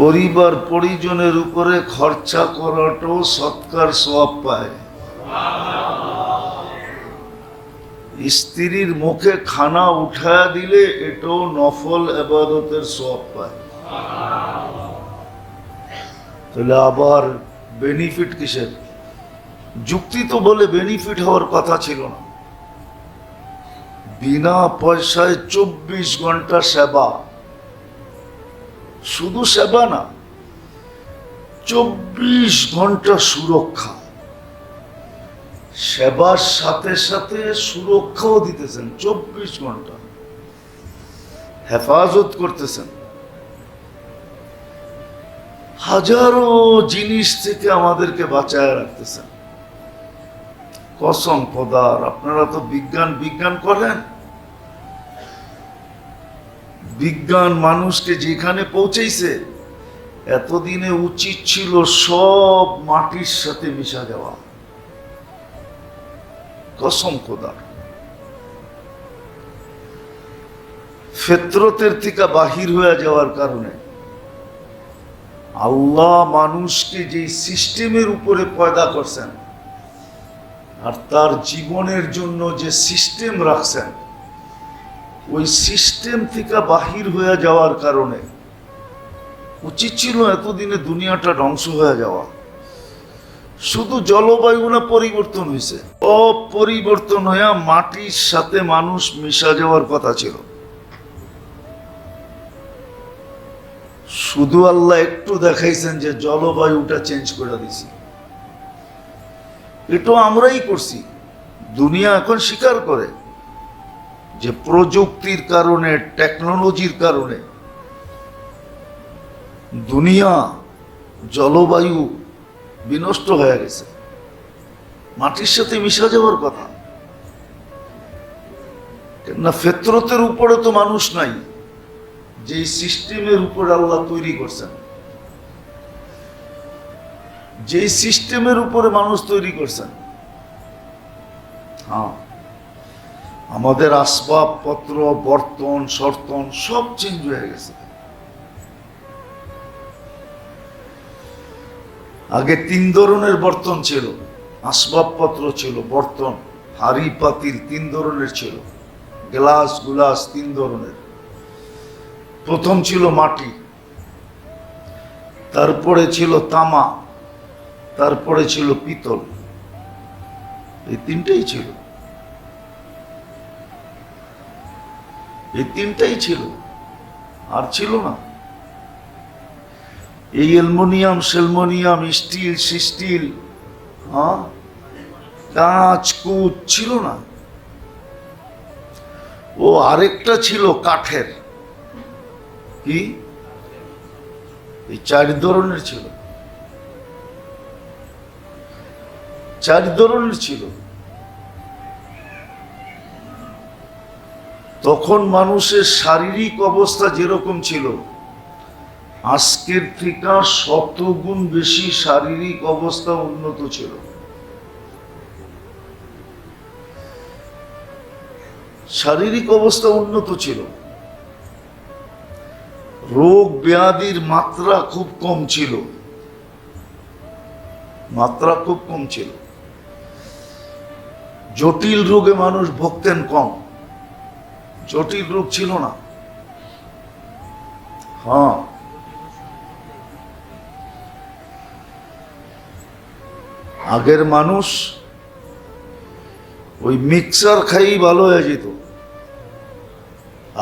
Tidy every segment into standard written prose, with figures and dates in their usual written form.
পরিবার পরিজনের উপরে খরচা করাটাও সৎকার সওয়াব পায়। স্ত্রীর মুখে খানা উঠায়া দিলে এটাও নফল ইবাদতের সওয়াব পায়। তাহলে আবার বেনিফিট কিসের? যুক্তি তো বলে বেনিফিট হওয়ার কথা ছিল না। বিনা পয়সায় 24 ঘন্টা সেবা, শুধু সেবা না, 24 ঘন্টা সুরক্ষা। সেবার সাথে সাথে সুরক্ষাও দিতেছেন, 24 ঘন্টা হেফাজত করতেছেন। হাজারো জিনিস থেকে আমাদেরকে বাঁচায় রাখতেছেন। কসম খোদার, আপনারা তো বিজ্ঞান করেন। বিজ্ঞান মানুষকে যেখানে পৌঁছেছে, এতদিনে উচিত ছিল সব মাটির সাথে মিশা যাওয়া। কসম খোদার, ফিতরতের থেকে বাহির হয়ে যাওয়ার কারণে আল্লাহ মানুষকে যে সিস্টেমের উপরে পয়দা করছেন আর তার জীবনের জন্য যে সিস্টেম রাখছেন, ওই সিস্টেম থেকে বাহির হয়ে যাওয়ার কারণে উচিত ছিল এতদিনে দুনিয়াটা ধ্বংস হয়ে যাওয়া। শুধু জলবায়ু না পরিবর্তন হয়েছে, অপরিবর্তন হয়ে মাটির সাথে মানুষ মিশা যাওয়ার কথা ছিল। শুধু আল্লাহ একটু দেখাইছেন যে জলবায়ুটা চেঞ্জ করে দিছি। এটা আমরাই করছি। দুনিয়া এখন স্বীকার করে যে প্রযুক্তির কারণে, টেকনোলজির কারণে দুনিয়া, জলবায়ু বিনষ্ট হয়ে গেছে। মাটির সাথে মিশা যাওয়ার কথা। কেননা ফিতরতের উপরে তো মানুষ নাই, যে সিস্টেমের উপর আল্লাহ তৈরি করছেন, যে সিস্টেমের উপরে মানুষ তৈরি করছেন। হ্যাঁ, আমাদের আসবাবপত্র, বর্তন, সর্তন সব চেঞ্জ হয়ে গেছে। আগে 3 ধরনের বর্তন ছিল, আসবাবপত্র ছিল, বর্তন, হাড়ি পাতিল 3 ধরনের ছিল, গ্লাস গুলাস 3 ধরনের। প্রথম ছিল মাটি, তারপরে ছিল তামা, তারপরে ছিল পিতল। এই 3টাই ছিল, এই 3টাই ছিল, আর ছিল না। এই অ্যালুমিনিয়াম, সেলমোনিয়াম, স্টিল, সিস্টিল, কাঁচ কুচ ছিল না। ও আরেকটা ছিল কাঠের, কি? এই 4 ধরনের ছিল, 4 ধরনের ছিল। তখন মানুষের শারীরিক অবস্থা যেরকম ছিল, আজকের থেকে 100 গুণ বেশি শারীরিক অবস্থা উন্নত ছিল। শারীরিক অবস্থা উন্নত ছিল। রোগ ব্যাধির মাত্রা খুব কম ছিল, মাত্রা খুব কম ছিল। জটিল রোগে মানুষ ভুগতেন কম, জটিল রোগ ছিল না। হ্যাঁ, আগের মানুষ ওই মিক্সার খাই ভালো হয়ে যেত।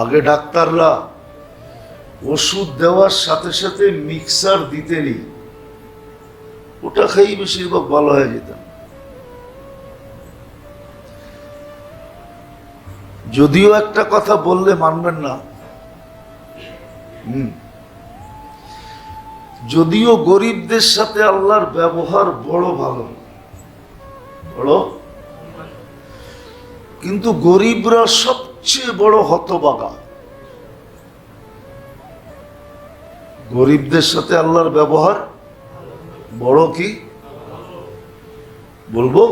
আগে ডাক্তাররা ওষুধ দেওয়ার সাথে সাথে মিক্সার দিতেনি, ওটা খাই বেশিরভাগ ভালো হয়ে যেত। যদিও একটা কথা বললে মানবেন না, যদিও গরিবদের সাথে আল্লাহর ব্যবহার বড় ভালো, বড়, কিন্তু গরিবরা সবচেয়ে বড় হতভাগা। গরিবদের সাথে আল্লাহর ব্যবহার বড় কি বলবো?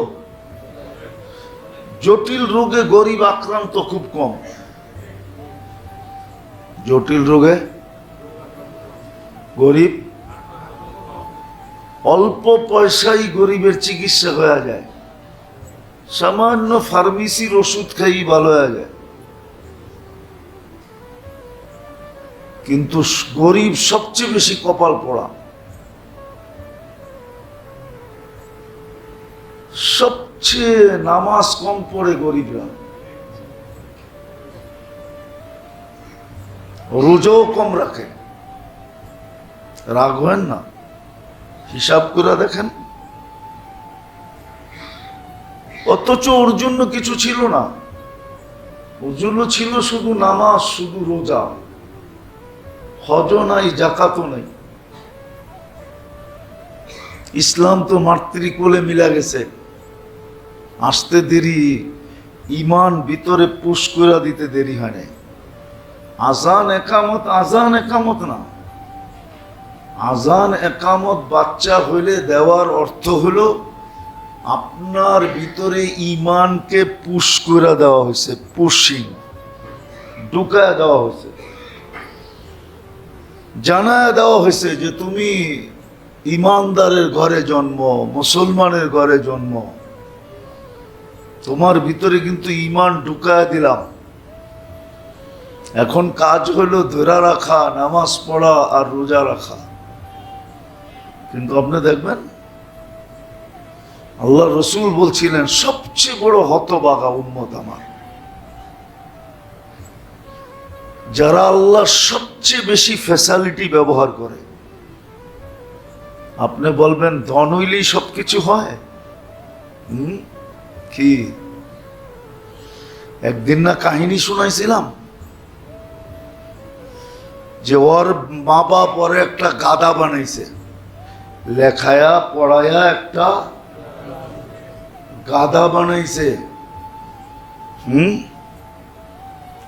জটিল রোগে গরিব আক্রান্ত খুব কম, জটিল রোগে গরিব অল্প পয়সায় গরিবের চিকিৎসা হয়ে যায়, সামান্য ফার্মেসির ওষুধ খাই ভালো হয়ে যায়। কিন্তু গরিব সবচেয়ে বেশি কপাল পোড়া, সবচেয়ে নামাজ কম পড়ে গরিবরা, রোজাও কম রাখে। রাগ হয় না, হিসাব করে দেখেন। অথচ ওর জন্য কিছু ছিল না, ওর জন্য ছিল শুধু নামাজ, শুধু রোজা, হজও নাই, জাকাতও নাই। ইসলাম তো মাতৃকোলে মিলা গেছে, আসতে দেরি, ইমান ভিতরে পুশ করে দিতে দেরি হয় নাই। আজান একামত না, আজান একামত বাচ্চা হইলে দেওয়ার অর্থ হলো আপনার ভিতরে ইমানকে পুশ করে দেওয়া হয়েছে, পুশিং, ঢুকায় দেওয়া হয়েছে, জানায় দেওয়া হয়েছে যে তুমি ইমানদারের ঘরে জন্ম, মুসলমানের ঘরে জন্ম, তোমার ভিতরে কিন্তু ইমান ঢুকায় দিলাম। এখন কাজ হলো ধরে রাখা, নামাজ পড়া আর রোজা রাখা। কিন্তু আপনি দেখবেন আল্লাহ রসুল বলছিলেন সবচেয়ে বড় হতভাগা উম্মত আমার, যারা আল্লাহর সবচেয়ে বেশি ফ্যাসিলিটি ব্যবহার করে। আপনি বলবেন ধন হইলেই সবকিছু হয়? কি একদিন না কাহিনী শুনাইছিলাম যে ওর মা বাপ পরে একটা গাধা বানাইছে, লেখায়া পড়ায়া একটা গাধা বানাইছে।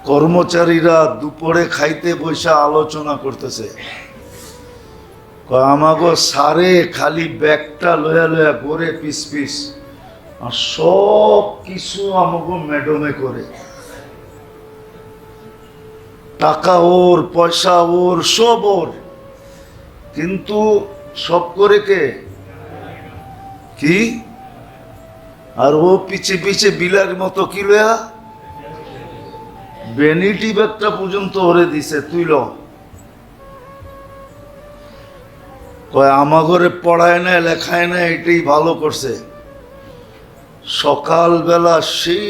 কর্মচারীরা দুপুরে খাইতে বসে আলোচনা করতেছে, আমাগো সারে খালি ব্যাগটা লয়া লয়া করে পিস পিস, আর সব কিছু আমাগো ম্যাডমে করে, টাকা ওর, পয়সা ওর, সব ওর, কিন্তু সব করে কে? কি? আর ও পিছে পিছে বিলার মতো কি লয়া ভ্যানিটি ব্যাগটা পর্যন্ত ওরে দিছে, তুই ল। কয় আমা ঘরে পড়ায় না, লেখায় না, এটাই ভালো করছে। সকালবেলা সেই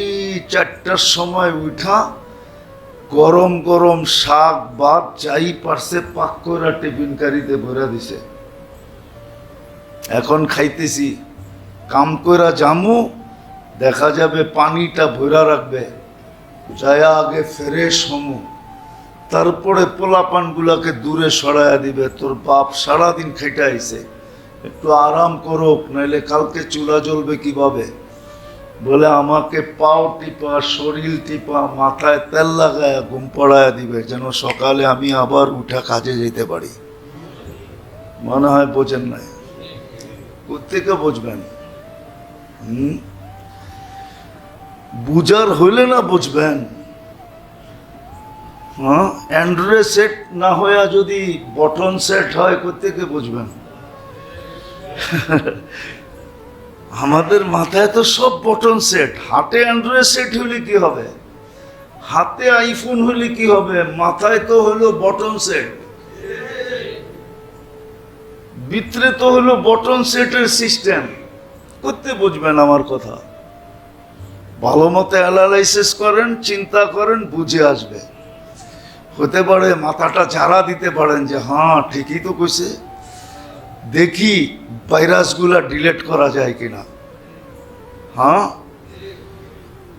4টার সময় উঠা গরম গরম শাক ভাত যাই পারছে পাক করে টিফিন কারিতে ভরে দিছে। এখন খাইতেছি, কাম কইরা জামু, দেখা যাবে পানিটা ভরা রাখবে, যায়া আগে ফ্রেশ হমু, তারপরে পোলাপান গুলাকে দূরে সরাইয়া দিবে। তোর বাপ সারাদিন খেটে আইছে, একটু আরাম করুক, নাইলে কালকে চুলা জ্বলবে কিভাবে। বলে আমাকে পাও টিপা, শরীর টিপা, মাথায় তেল লাগায়া ঘুম পড়ায়া দিবে, যেন সকালে আমি আবার উঠা কাজে যেতে পারি। মনে হয় বোঝেন নাই? কোত্থেকে বুঝবেন? বুঝার হইলে না বুঝবেন। হ্যাঁ, অ্যান্ড্রয়েড সেট না হইয়া যদি বটন সেট হয়, কোত্থেকে বুঝবেন? আমাদের মাথায় তো সব বটন সেট। হাতে অ্যান্ড্রয়েড সেট হইলে কি হবে, হাতে আইফোন হইলে কি হবে, মাথায় তো হলো বটন সেট, ভিতরে তো হলো বটন সেটের সিস্টেম। করতে বুঝবেন আমার কথা? ভালো মতো অ্যানালাইসিস করেন, চিন্তা করেন, বুঝে আসবে। হতে পারে মাথাটা ঝাড়া দিতে পারেন যে হ্যাঁ ঠিকই তো কইছে, দেখি ভাইরাসগুলা ডিলিট করা যায় কিনা, হ্যাঁ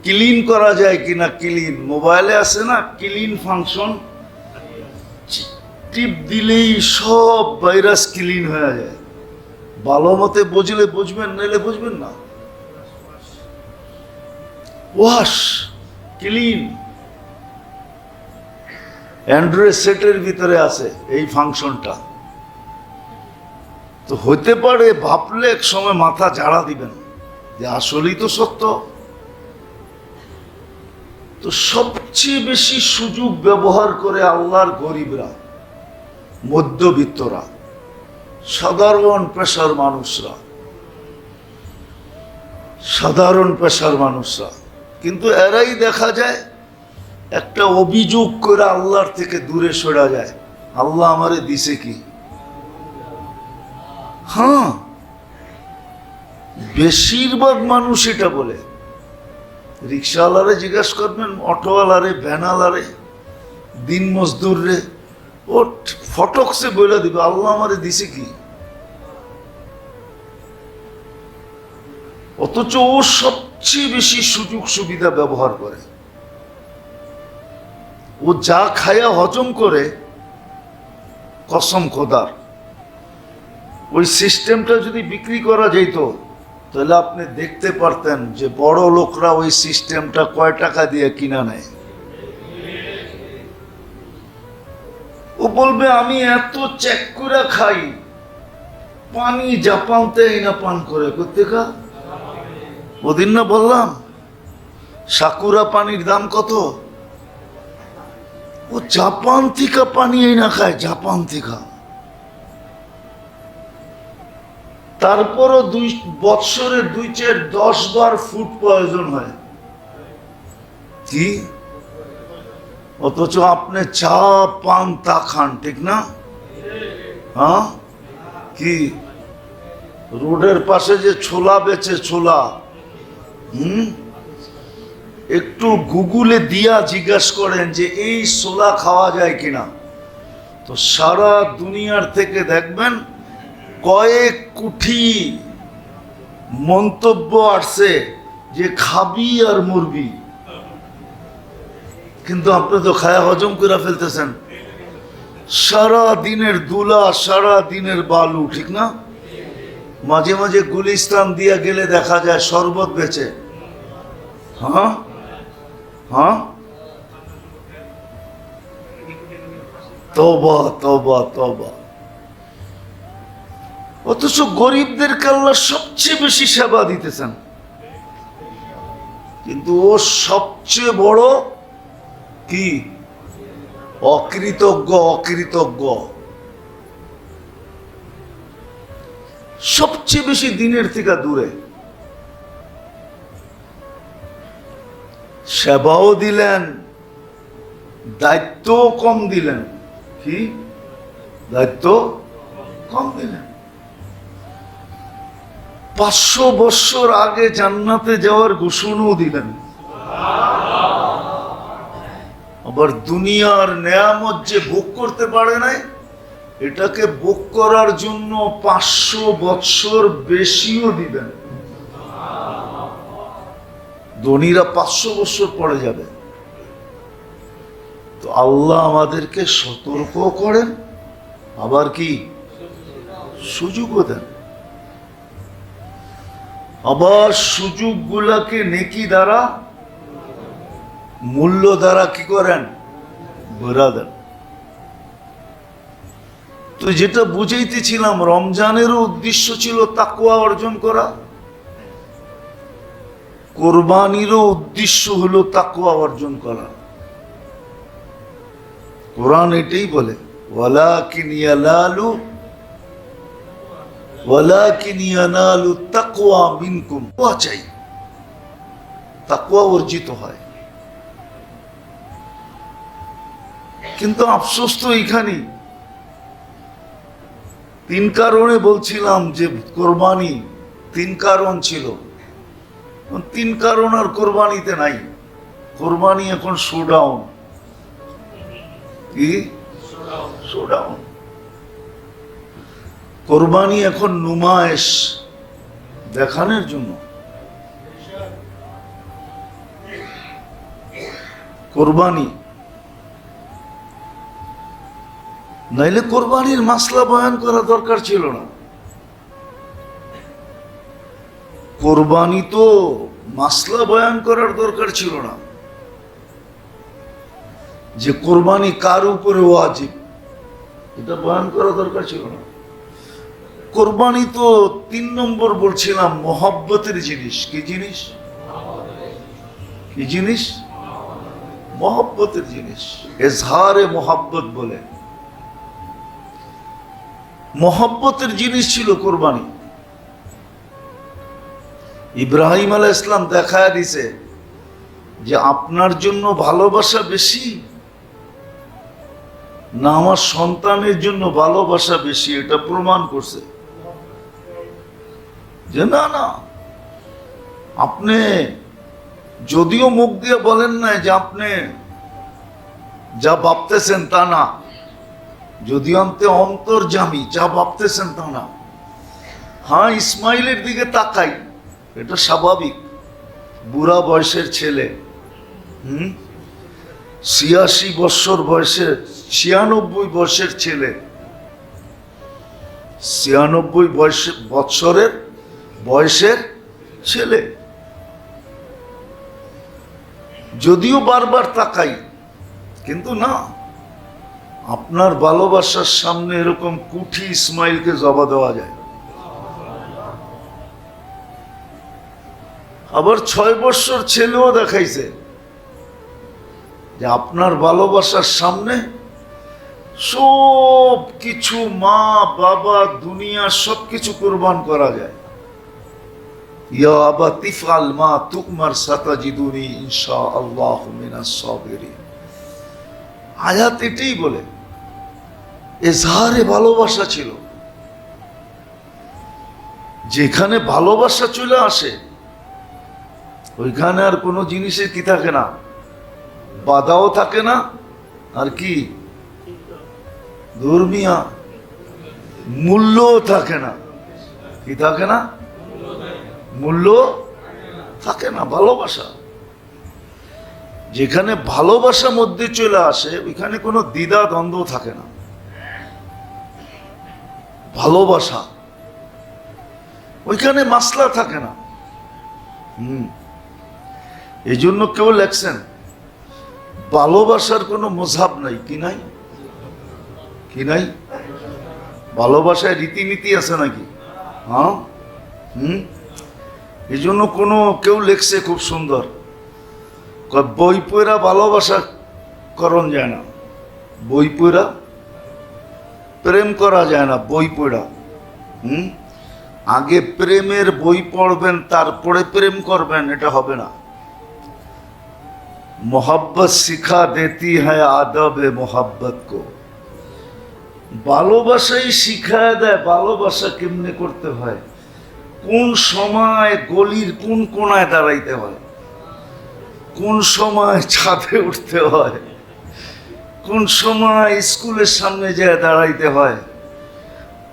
ক্লিন করা যায় কিনা। ক্লিন মোবাইলে আছে না ক্লিন ফাংশন, টিপ দিলেই সব ভাইরাস ক্লিন হয়ে যায়। ভালো মতে বুঝলে বুঝবেন, নাইলে বুঝবেন না। ওয়াশ ক্লিন অ্যান্ড্রয়েড সেটের ভিতরে আছে এই ফাংশনটা। তো হতে পারে ভাবলে এক সময় মাথা ঝাড়া দিবেন যে আসলেই তো সত্য। তো সবচেয়ে বেশি সুযোগ ব্যবহার করে আল্লাহর গরিবরা। মধ্যবিত্তরা, সাধারণ পেশার মানুষরা, সাধারণ পেশার মানুষরা। কিন্তু এরাই দেখা যায় একটা অভিযোগ করে আল্লাহর থেকে দূরে সরে যায়, আল্লাহ আমারে দিছে কি? হ্যাঁ, বেশিরভাগ মানুষ এটা বলে। রিক্সাওয়ালারে জিজ্ঞাসা করবেন, অটোওয়ালারে, ভ্যানালারে, দিন মজদুর রে, ও ফটকসে বলে দিবে আল্লাহ আমারে দিছে কি। অথচ ও সবচেয়ে বেশি সুযোগ সুবিধা ব্যবহার করে। ও যা খায়া হজম করে, কসম খোদার, ওই সিস্টেমটা যদি বিক্রি করা যেত তাহলে আপনি দেখতে পারতেন যে বড় লোকরা ওই সিস্টেমটা কয় টাকা দিয়ে কিনা নেয়। ও বলবে আমি এত চেক করে খাই, পানি জাপানতে না পান করে কোথেকা। ওদিন না বললাম সাকুরা পানির দাম কত? ও জাপান থেকে পানি না খায়, জাপান থেকে। তারপরও বৎসরে 2-4-10 বার ফুড পয়জন হয় কি, অথচ আপনি চা পান তা খান, ঠিক না? হ্যাঁ, কি রোডের পাশে যে ছোলা বেচে, ছোলা, একটু গুগলে দিয়া জিজ্ঞাস করেন যে এই ছোলা খাওয়া যায় কিনা, তো সারা দুনিয়ার থেকে দেখবেন কয়েক কোটি মন্তব্য আসছে যে খাবি আর মরবি। কিন্তু আপনি তো খায়া হজম করে ফেলতেছেন। সারা দিনের দুলা, সারা দিনের বালু, ঠিক না? মাঝে মাঝে গুলিস্তান দিয়া গেলে দেখা যায় শরবত বেচে। হ্যাঁ হ্যাঁ, তওবা তওবা তওবা। অথচ গরিবদেরকে আল্লাহ সবচেয়ে বেশি সেবা দিতেছেন, কিন্তু ও সবচেয়ে বড় কি অকৃতজ্ঞ। অকৃতজ্ঞ সবচেয়ে বেশি দিনের থেকে দূরে। সেবাও দিলেন, দায়িত্ব কম দিলেন। কি দায়িত্ব কম দিলেন? 500 বছর আগে জান্নাতে যাওয়ার ঘোষণাও দিলেন। আবার দুনিয়ার নেয়ামত যে ভোগ করতে পারে নাই, এটাকে ভোগ করার জন্য 500 বছর বেশিও দিবেন। ধনীরা 500 বছর পরে যাবে। তো আল্লাহ আমাদেরকে সতর্ক করেন, আবার কি সুযোগও দেন। আবার সুযোগগুলাকে নেকি দ্বারা, মূল্য দ্বারা কি করেন? ভরা দেন। তো যেটা বুঝাইতেছিলাম, রমজানেরও উদ্দেশ্য ছিল তাকওয়া অর্জন করা, কোরবানিরও উদ্দেশ্য হলো তাকওয়া অর্জন করা। কোরআন এটাই বলে, ওয়ালাকিন ইয়ানালু তাকওয়া মিনকুম। তাকওয়া চাই, তাকওয়া অর্জিত হয়। কিন্তু আফসোস তো এইখানেই। 3 কারণে বলছিলাম যে কোরবানি 3 কারণ ছিল, 3 কারণ আর কোরবানিতে নাই। কোরবানি এখন শোডাউন। কি শোডাউন? কোরবানি এখন নুমায়েশ, দেখানোর জন্য। কোরবানি নাইলে কোরবানির মাসলা বয়ান করা দরকার ছিল না। কোরবানি তো মাসলা বয়ান করার দরকার ছিল না, যে কোরবানি কার উপরে ওয়াজিব, এটা বয়ান করা দরকার ছিল না। কোরবানি তো 3 নম্বর বলছিলাম মহব্বতের জিনিস। কি জিনিস? কি জিনিস? মহব্বতের জিনিস। এজহারে মহব্বত বলে। মহব্বতের জিনিস ছিল কোরবানি। ইব্রাহিম আলাইহিস সালাম দেখায় দিছে যে আপনার জন্য ভালোবাসা বেশি না আমার সন্তানের জন্য ভালোবাসা বেশি, এটা প্রমাণ করছে যে না না, আপনি যদিও মুখ দিয়ে বলেন না যে আপনি যা ভাবতেছেন তা না, যদিও আপনি অন্তর্যামী, যা ভাবতেছেন তা না। হ্যাঁ, ইসমাইলের দিকে তাকাই, এটা স্বাভাবিক, বুড়া বয়সের ছেলে, 86 বছর বয়সের, 96 বয়সের ছেলে, 96 বছরের বয়সের ছেলে, যদিও বারবার তাকাই, কিন্তু না, আপনার ভালোবাসার সামনে এরকম কুঠি ইসমাইলকে জবা দেওয়া যায়। আবার 6 বছর ছেলেও দেখাইছে যে আপনার ভালোবাসার সামনে সব কিছু, মা বাবা দুনিয়া সবকিছু কুরবান করা যায়। ইয়া আবা তিফআল মা তুকমার সাতাজিদুনি ইনশাআল্লাহু মিনাস সাবিরিন। আয়াত এটাই বলে, এজহারে ভালোবাসা ছিল। যেখানে ভালোবাসা চলে আসে ওইখানে আর কোনো জিনিসের কি থাকে না, বাধাও থাকে না, আর কি ধর্মীয় মূল্যও থাকে না। কি থাকে না? মূল্য থাকে না। ভালোবাসা যেখানে ভালোবাসা মধ্যে চলে আসে ওইখানে কোনো দ্বিধা দ্বন্দ্ব থাকে না। ভালোবাসা ওইখানে মাসলা থাকে না। এই জন্য কেউ লেখছেন ভালোবাসার কোনো মজহাব নাই। কি নাই? কি নাই? ভালোবাসায় রীতিনীতি আছে নাকি? হ্যাঁ, এই জন্য কোনো কেউ লেখছে খুব সুন্দর, বই পড়া ভালোবাসা করণ যায় না, বই পড়া প্রেম করা যায় না, বই পড়া। আগে প্রেমের বই পড়বেন তারপরে প্রেম করবেন, এটা হবে না। मोहब्बत सिखा देती है आदब मोहब्बत को। ভালোবাসাই শিখায় দেয় ভালোবাসা কেমনে করতে হয়, কোন সময় গলির কোন কোনায় দাঁড়াইতে হয়, কোন সময় ছাদে উঠতে হয়, কোন সময় স্কুলের সামনে যেয়ে দাঁড়াইতে হয়,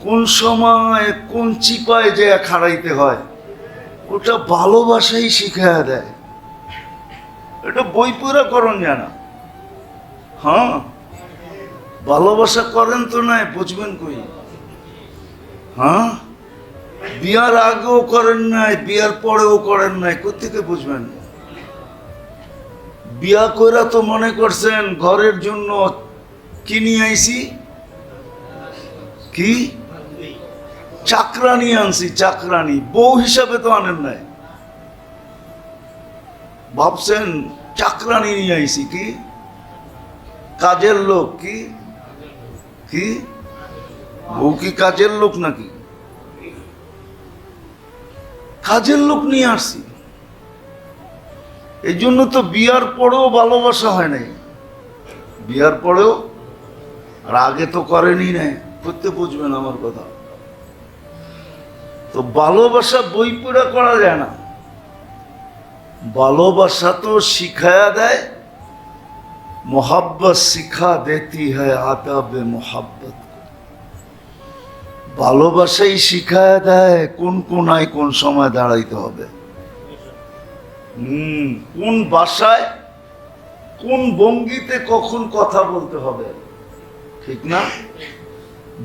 কোন সময় কোন চিপায় যেয়ে খাড়াইতে হয়, ওটা ভালোবাসাই শিখায় দেয়। এটা বই পড়া করণ যায় না। হ্যাঁ, ভালোবাসা করেন তো নাই, বুঝবেন কই? হ্যাঁ, বিয়ার আগেও করেন নাই, বিয়ার পরেও করেন নাই, কোত্থেকে বুঝবেন? বিয়া কইরা তো মনে করছেন ঘরের জন্য কি নিয়ে আইছি, কি চাকরানি আনছি, চাকরানি, বউ হিসাবে তো আনেন নাই, ভাবছেন চাকরানি নিয়ে আইছি, কি কাজের লোক, কি কি বউ কি কাজের লোক নাকি? কাজের লোক নিয়ে আসছি। এই জন্য তো বিয়ার পরেও ভালোবাসা হয় নাই, বিয়ার পরেও, আর আগে তো করেনি নাই, করতে বুঝবেন আমার কথা। তো ভালোবাসা বই পড়া করা যায় না, ভালোবাসা তো শিখায়া দেয়। मोहब्बत सिखा देती है आदाब मोहब्बत। ভালোবাসাই শিখায় দেয় কোন কোনায় কোন সময় দাঁড়াইতে হবে, কোন ভাষায় কোন ভঙ্গিতে কখন কথা বলতে হবে, ঠিক না?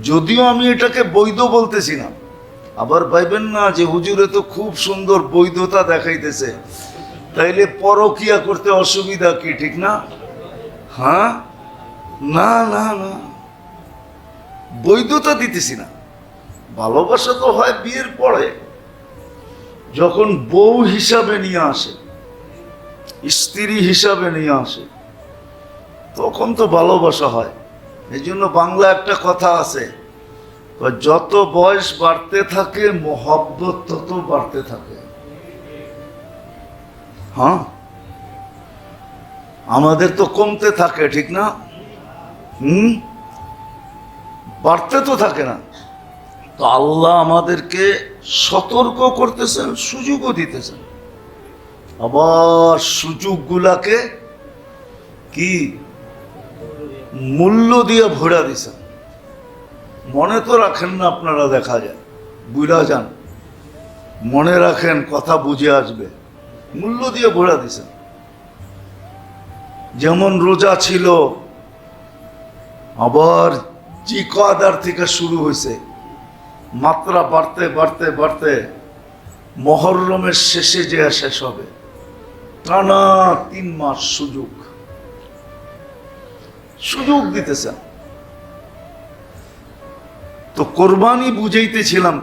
যদিও আমি এটাকে বৈধ বলতেছি না, আবার ভাইবেন না যে হুজুরে তো খুব সুন্দর বৈধতা দেখাইতেছে, তাইলে পরকিয়া করতে অসুবিধা কি, ঠিক না? হ্যাঁ, না না না, বৈধতা দিতেছি না। ভালোবাসা তো হয় বিয়ের পরে, যখন বউ হিসাবে নিয়ে আসে, স্ত্রী হিসাবে নিয়ে আসে, তখন তো ভালোবাসা হয়। এই জন্য বাংলা একটা কথা আছে, যত বয়স বাড়তে থাকে মোহব্বত তত বাড়তে থাকে। হ্যাঁ, আমাদের তো কমতে থাকে, ঠিক না? বাড়তে তো থাকে না। তো আল্লাহ আমাদেরকে সতর্ক করতেছেন, সুযোগও দিতেছেন, আবার সুযোগগুলাকে কি মূল্য দিয়ে ভরা দিছেন। মনে তো রাখেন না আপনারা, দেখা যায় বুঝা যান, মনে রাখেন, কথা বুঝে আসবে, মূল্য দিয়ে ভরা দিছেন। যেমন রোজা ছিল, আবার জিকাদার থেকে শুরু হয়েছে, মাত্রা বাড়তে বাড়তে বাড়তে মুহররমের শেষে যে শেষ হবে, টানা 3 মাস সুযোগ দিতেছেন। তো কোরবানি বুঝাইতেছিলাম,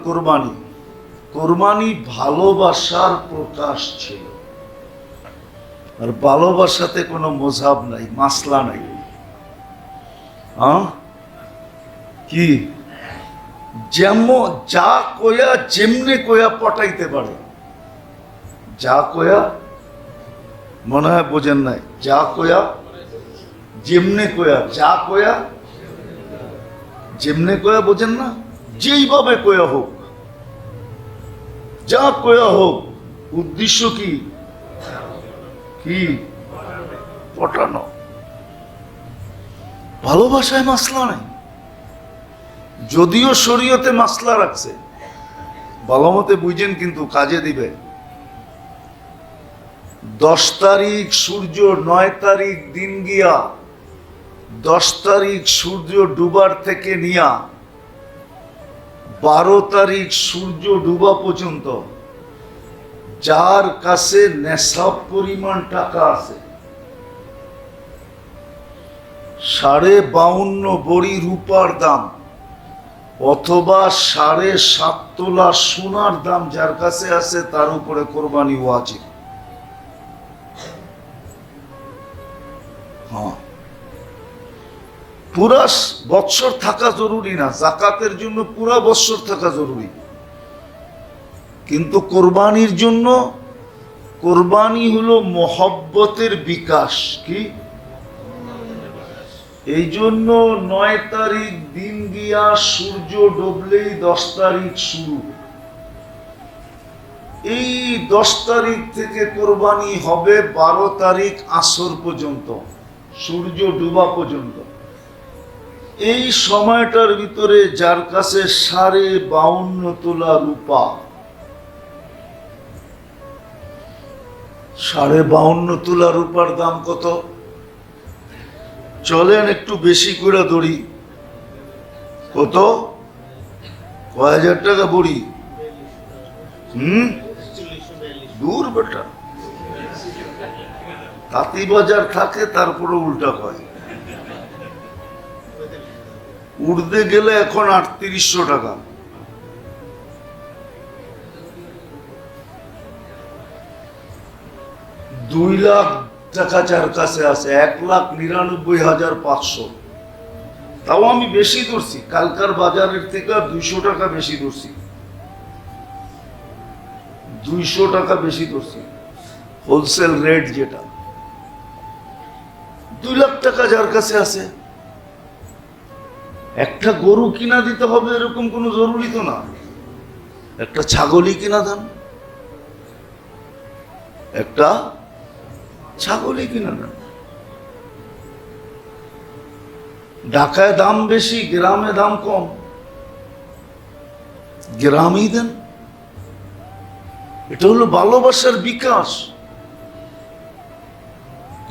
কোরবানি ভালোবাসার প্রকাশ ছিল। আর ভালোবাসাতে কোনো মজহাব নাই, মাসলা নাই। কি যেমন যা কয়া যেমনে কয়া পটাইতে পারে, যা কয়া, মনে হয় বোঝেন নাই, যা কয়া যেমনে কয়া, যা কয়া যেমনে কয়া, বোঝেন না? যেইভাবে কয়া হোক, যা কয়া হোক, উদ্দেশ্য কি? পটানো। ভালোবাসায় মাসলা নাই, যদিও শরীয়তে মাসলা রাখছে, ভালো মতে বুঝেন, কিন্তু কাজে দিবে। 10 তারিখ সূর্য, 9 তারিখ দিন গিয়া, 10 তারিখ সূর্য ডুবার থেকে নিয়া 12 তারিখ সূর্য ডুবা পর্যন্ত যার কাছে নেশাব পরিমাণ টাকা আছে, 52.5 বড়ি রূপার দাম অথবা 7.5 তোলা সোনার দাম যার কাছে আছে, তার উপরে কোরবানি ওয়াজিব। হ্যাঁ, পুরা বৎসর থাকা জরুরি না, যাকাতের জন্য পুরা বৎসর থাকা জরুরি, কিন্তু কোরবানির জন্য, কোরবানি হলো মহব্বতের বিকাশ। কি এই জন্য 9 তারিখ দিন গিয়া সূর্য ডুবলেই 10 তারিখ শুরু। এই 10 তারিখ থেকে কোরবানি হবে 12 তারিখ আসর পর্যন্ত, সূর্য ডুবা পর্যন্ত। এই সময়টার ভিতরে যার কাছে 52.5 তোলা রূপা, 52.5 তোলা রূপার দাম কত? চলেন একটু বেশি করে ধরি, কত? কয় হাজার টাকা বড়ি? দূর বেটা, তাঁতি বাজার থাকে, তারপরে উল্টা কয়। উড়তে গেলে এখন 3800 টাকা। দুই লাখ টাকা যার কাছে আছে, 1,99,500। তাও আমি বেশি ধরছি, কালকার বাজারের থেকে 200 টাকা বেশি ধরছি, 200 টাকা বেশি ধরছি, হোলসেল রেট যেটা। 2 লাখ টাকা যার কাছে আছে, একটা গরু কিনা দিতে হবে এরকম কোনো জরুরি তো না, একটা ছাগলই কিনা দেন, একটা ছাগলই কিনা দেন। ঢাকায় দাম বেশি, গ্রামে দাম কম, গ্রামেই দেন। এটা হলো ভালোবাসার বিকাশ।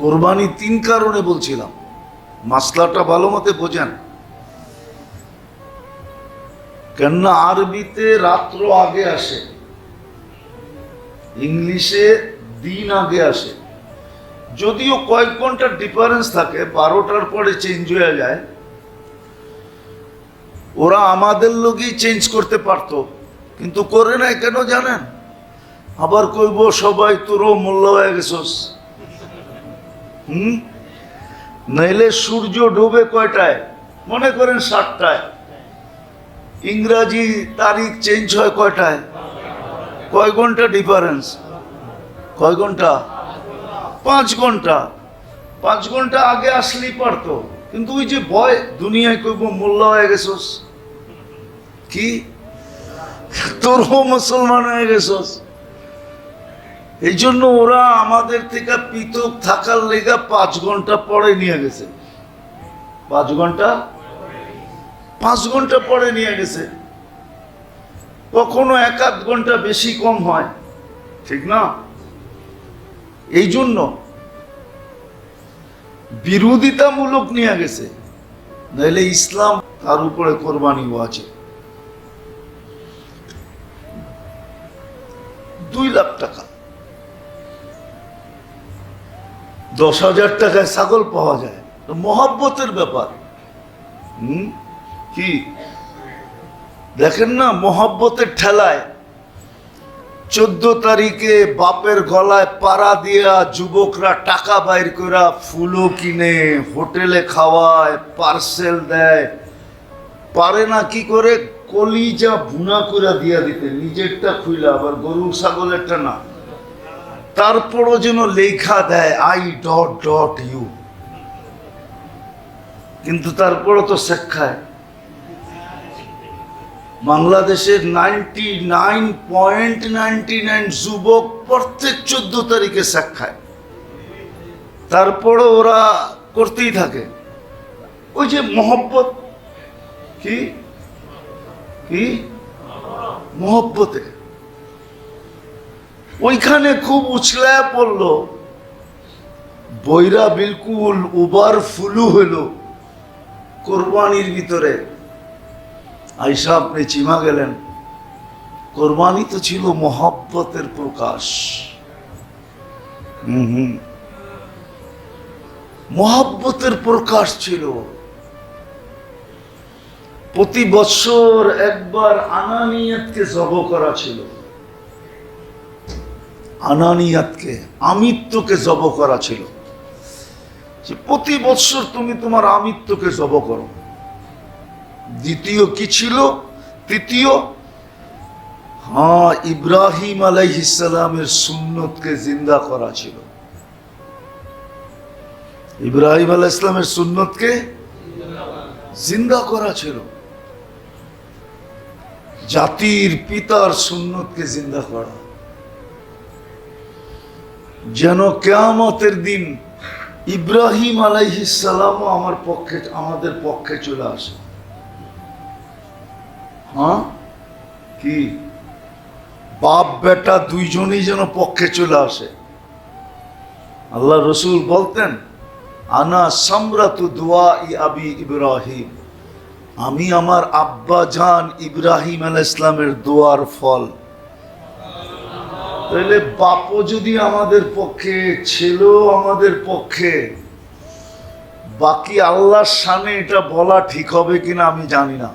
কোরবানি 3 কারণে বলছিলাম, মাসলাটা ভালো মতে বোঝেন। কেননা আরবিতে রাত্র আগে আসে, ইংলিশে দিন আগে আসে। যদিও কয়েক ঘন্টার ডিফারেন্স থাকে, 12টার পরে চেঞ্জ হয়ে যায়। ওরা আমাদের লোকই চেঞ্জ করতে পারতো, কিন্তু করে নাই কেন জানেন? আবার কইব সবাই তোরও মূল্য হয়ে গেছস। নইলে সূর্য ডুবে কয়টায়? মনে করেন 7টায়, ইংরাজি তারিখ চেঞ্জ হয় কয়টায়? কয় ঘন্টা ডিফারেন্স? কয় ঘন্টা? 5 ঘন্টা। 5 ঘন্টা আগে আসলেই পারতো, কিন্তু ওই যে ভয়, দুনিয়ায় কইব মোল্লা হয়ে গেছস, কি তোরও মুসলমান হয়ে গেছস। এই জন্য ওরা আমাদের থেকে পৃথক থাকার লেগা 5 ঘন্টা পরে নিয়ে গেছে। 5 ঘন্টা 5 ঘন্টা পরে নিয়ে গেছে। কখনো 1-8 ঘন্টা বেশি কম হয়, ঠিক না? এই জন্য বিরোধিতামূলক নিয়ে গেছে, নাহলে ইসলাম তার উপরে কোরবানিও আছে। 2 লাখ টাকা, 10,000 টাকায় ছাগল পাওয়া যায়। মহব্বতের ব্যাপার। কি দেখেন না, মহব্বতের ঠেলায় 14 তারিখে বাপের গলায় পাড়া দিয়া যুবকরা টাকা বাইর করা ফুলও কিনে, হোটেলে খাওয়ায়, পার্সেল দেয়। পারে না কি করে, কলিজা ভুনা করে দিয়া দিতে, নিজেরটা খুইলা, আবার গরু ছাগলেরটা না। তারপরও যেন লেখা দেয় I.U, কিন্তু তারপরও তো শেখ খায়। বাংলাদেশের 99.99 যুবক প্রত্যেক 14 তারিখে শেখ খায়, তারপরও ওরা করতেই থাকে। ওই যে মহব্বত, কি কি মহব্বতে ওইখানে খুব উছলায় পড়লো, বইরা বিলকুল উবার ফুলু হইল কোরবানির ভিতরে। আইসা আপনি চিমা গেলেন, কোরবানি তো ছিল মহব্বতের প্রকাশ। মহব্বতের প্রকাশ ছিল। প্রতি বছর একবার আনানিয়াতকে জব করা ছিল, আনানিয়াতকে, আমিত্বকে জব করা ছিল। যে প্রতি বছর তুমি তোমার আমিত্বকে জব করো। দ্বিতীয় কি ছিল? তৃতীয়, ইব্রাহিম আলাইহিস সালামের সুন্নতকে জিন্দা করা ছিল। ইব্রাহিম আলাইহিস সালামের সুন্নতকে জিন্দা করা ছিল। জাতির পিতার সুন্নতকে জিন্দা করা, যেন কিয়ামতের দিন ইব্রাহিম আলাইহিস সালামও আমাদের পক্ষে চলে আসে। কি বাপ বেটা দুইজনই যেন পক্ষে চলে আসে। আল্লাহ রসুল বলতেন, আনা সামরাতু দুআই আবি ইব্রাহিম, আমি আমার আব্বা জান ইব্রাহিম আলাইহিস সালামের দোয়ার ফল। তাহলে বাপও যদি আমাদের পক্ষে, ছেলেও আমাদের পক্ষে, বাকি আল্লাহর সামনে এটা বলা ঠিক হবে কিনা আমি জানি না।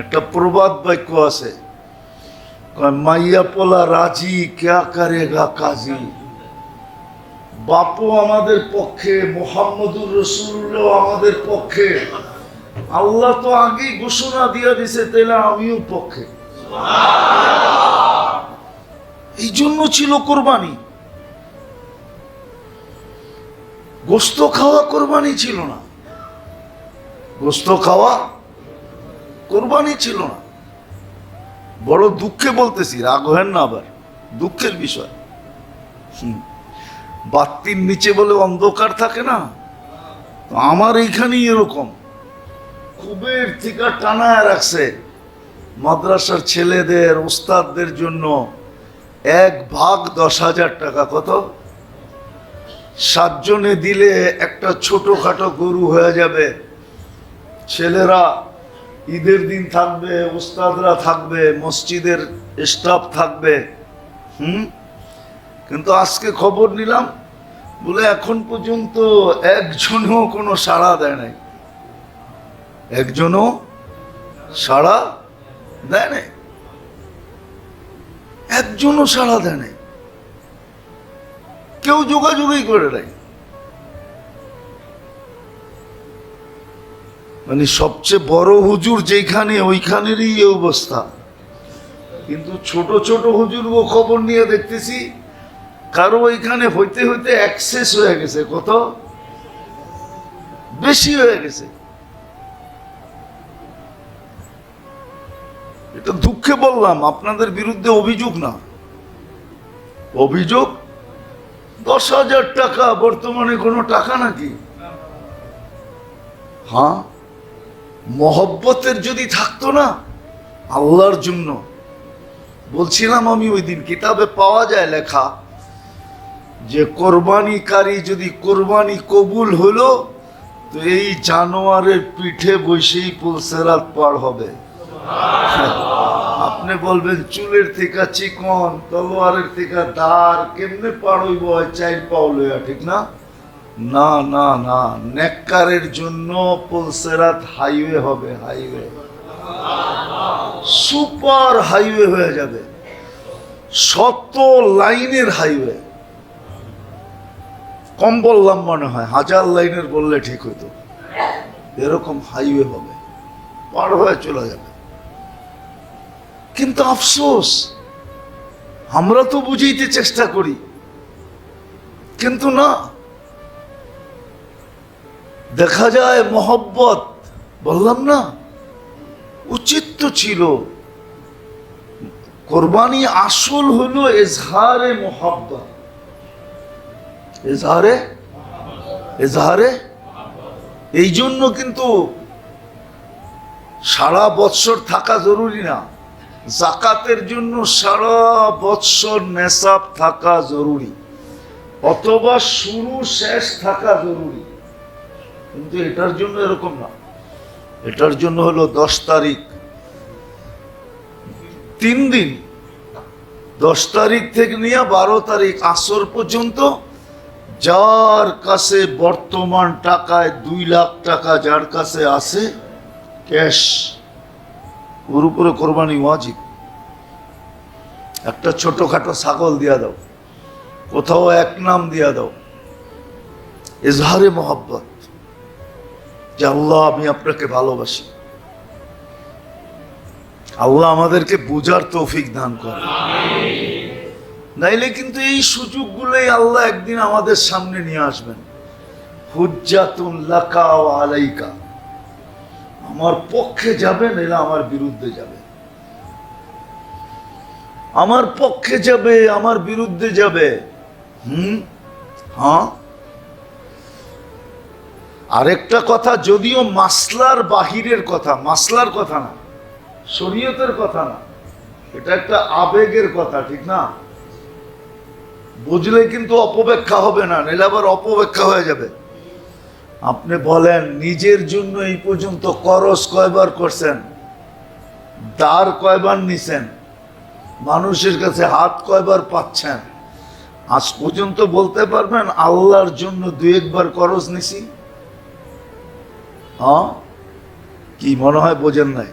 একটা প্রবাদ বাক্য আছে, মাইয়া পোলা রাজি ক্যা করেগা কাজী। বাপও আমাদের পক্ষে, মুহাম্মদুর রাসূলুল্লাহ আমাদের পক্ষে, আল্লাহ তো আগেই ঘোষণা দিয়ে দিছে, তাহলে আমিও পক্ষে। এই জন্য ছিল কোরবানি। গোস্ত খাওয়া কোরবানি ছিল না, গোস্ত খাওয়া কোরবানি ছিল না। বড় দুঃখে বলতেছি, রাগ হেন না, আবার দুঃখের বিষয়। বাতির নিচে বলে অন্ধকার থাকে না, আমার এইখানেই এরকম কুবের থেকে টানায় রাখছে মাদ্রাসার ছেলেদের, ওস্তাদদের জন্য 1/10,000 টাকা। কত? 7 জনে দিলে একটা ছোটখাটো গরু হয়ে যাবে। ছেলেরা ঈদের দিন থাকবে, ওস্তাদরা থাকবে, মসজিদের স্টাফ থাকবে। কিন্তু আজকে খবর নিলাম, বলে এখন পর্যন্ত একজনও কোনো সাড়া দেয় নাই, একজনও সাড়া দেয় নাই, একজনও সাড়া দেয় নাই, কেউ যোগাযোগই করে নাই। মানে সবচেয়ে বড় হুজুর যেখানে ওইখানেরই এই অবস্থা। কিন্তু ছোট ছোট হুজুর ও খবর নিয়ে দেখতেছি কারো ওইখানে হইতে হইতে অ্যাক্সেস হয়ে গেছে, কত বেশি হয়ে গেছে। এটা দুঃখে বললাম, আপনাদের বিরুদ্ধে অভিযোগ না, অভিযোগ 10,000 টাকা বর্তমানে কোনো টাকা নাকি? হ্যাঁ, মহব্বতের যদি থাকতো না আল্লাহর জন্য, বলছিলাম আমি ওই দিন কিতাবে পাওয়া যায় লেখা যে কোরবানিকারী যদি কোরবানি কবুল হলো তো এই জানোয়ারের পিঠে বসেই পুলসেরাত পার হবে। আপনি বলবেন চুলের থেকে চিকন, তলোয়ারের থেকে দাঁড়, কেমনে পার হইব চাইল পাও লইয়া, ঠিক না? না না না, নেককারের জন্য পুলসেরাত হাইওয়ে হবে, হাইওয়ে, সুপার হাইওয়ে হয়ে যাবে, 100 লাইনের হাইওয়ে। কম বললাম মনে হয়, 1000 লাইনের বললে ঠিক হতো। এরকম হাইওয়ে হবে, পার হয়ে চলে যাবে। কিন্তু আফসোস, আমরা তো বুঝাইতে চেষ্টা করি, কিন্তু না, দেখা যায় মহব্বত, বললাম না, উচিত তো ছিল। কোরবানি আসল হলো এজহারে মহব্বত, এজহারে এজহারে। এই জন্য কিন্তু সারা বৎসর থাকা জরুরি না, যাকাতের জন্য সারা বৎসর নেশাব থাকা জরুরি, অথবা শুরু শেষ থাকা জরুরি। কিন্তু এটার জন্য এরকম না, এটার জন্য হলো 10 তারিখ, 3 দিন, 10 তারিখ থেকে নিয়ে 12 তারিখ আসর পর্যন্ত যার কাছে বর্তমান টাকায় 2 লাখ টাকা যার কাছে আছে ক্যাশ, ওর উপরে কোরবানি ওয়াজিব। একটা ছোটখাটো ছাগল দিয়া দাও, কোথাও এক নাম দিয়া দাও, ইজহারে মোহাব্বত, যে আল্লাহ আমি আপনাকে ভালোবাসি। আল্লাহ আমাদেরকে বুঝার তৌফিক দান করে, নাইলে কিন্তু এই সুযোগগুলোই আল্লাহ একদিন আমাদের সামনে নিয়ে আসবেন। হুজ্জাতুন লাকা ওয়া আলাইকা, আমার পক্ষে যাবে নাইলে আমার বিরুদ্ধে যাবে, আমার পক্ষে যাবে আমার বিরুদ্ধে যাবে। হ্যাঁ, আরেকটা কথা, যদিও মাসলার বাহিরের কথা, মাসলার কথা না, শরীয়তের কথা না, এটা একটা আবেগের কথা, ঠিক না? বুঝলে কিন্তু অপব্যাখ্যা হবে না, নাহলে আবার অপব্যাখ্যা হয়ে যাবে। আপনি বলেন নিজের জন্য এই পর্যন্ত করজ কয়বার করছেন, দাঁড় কয়বার নিছেন, মানুষের কাছে হাত কয়বার পাচ্ছেন? আজ পর্যন্ত বলতে পারবেন আল্লাহর জন্য 2-1 বার করজ নিছি? হ্যাঁ, কি মনে হয় বোঝেন নাই?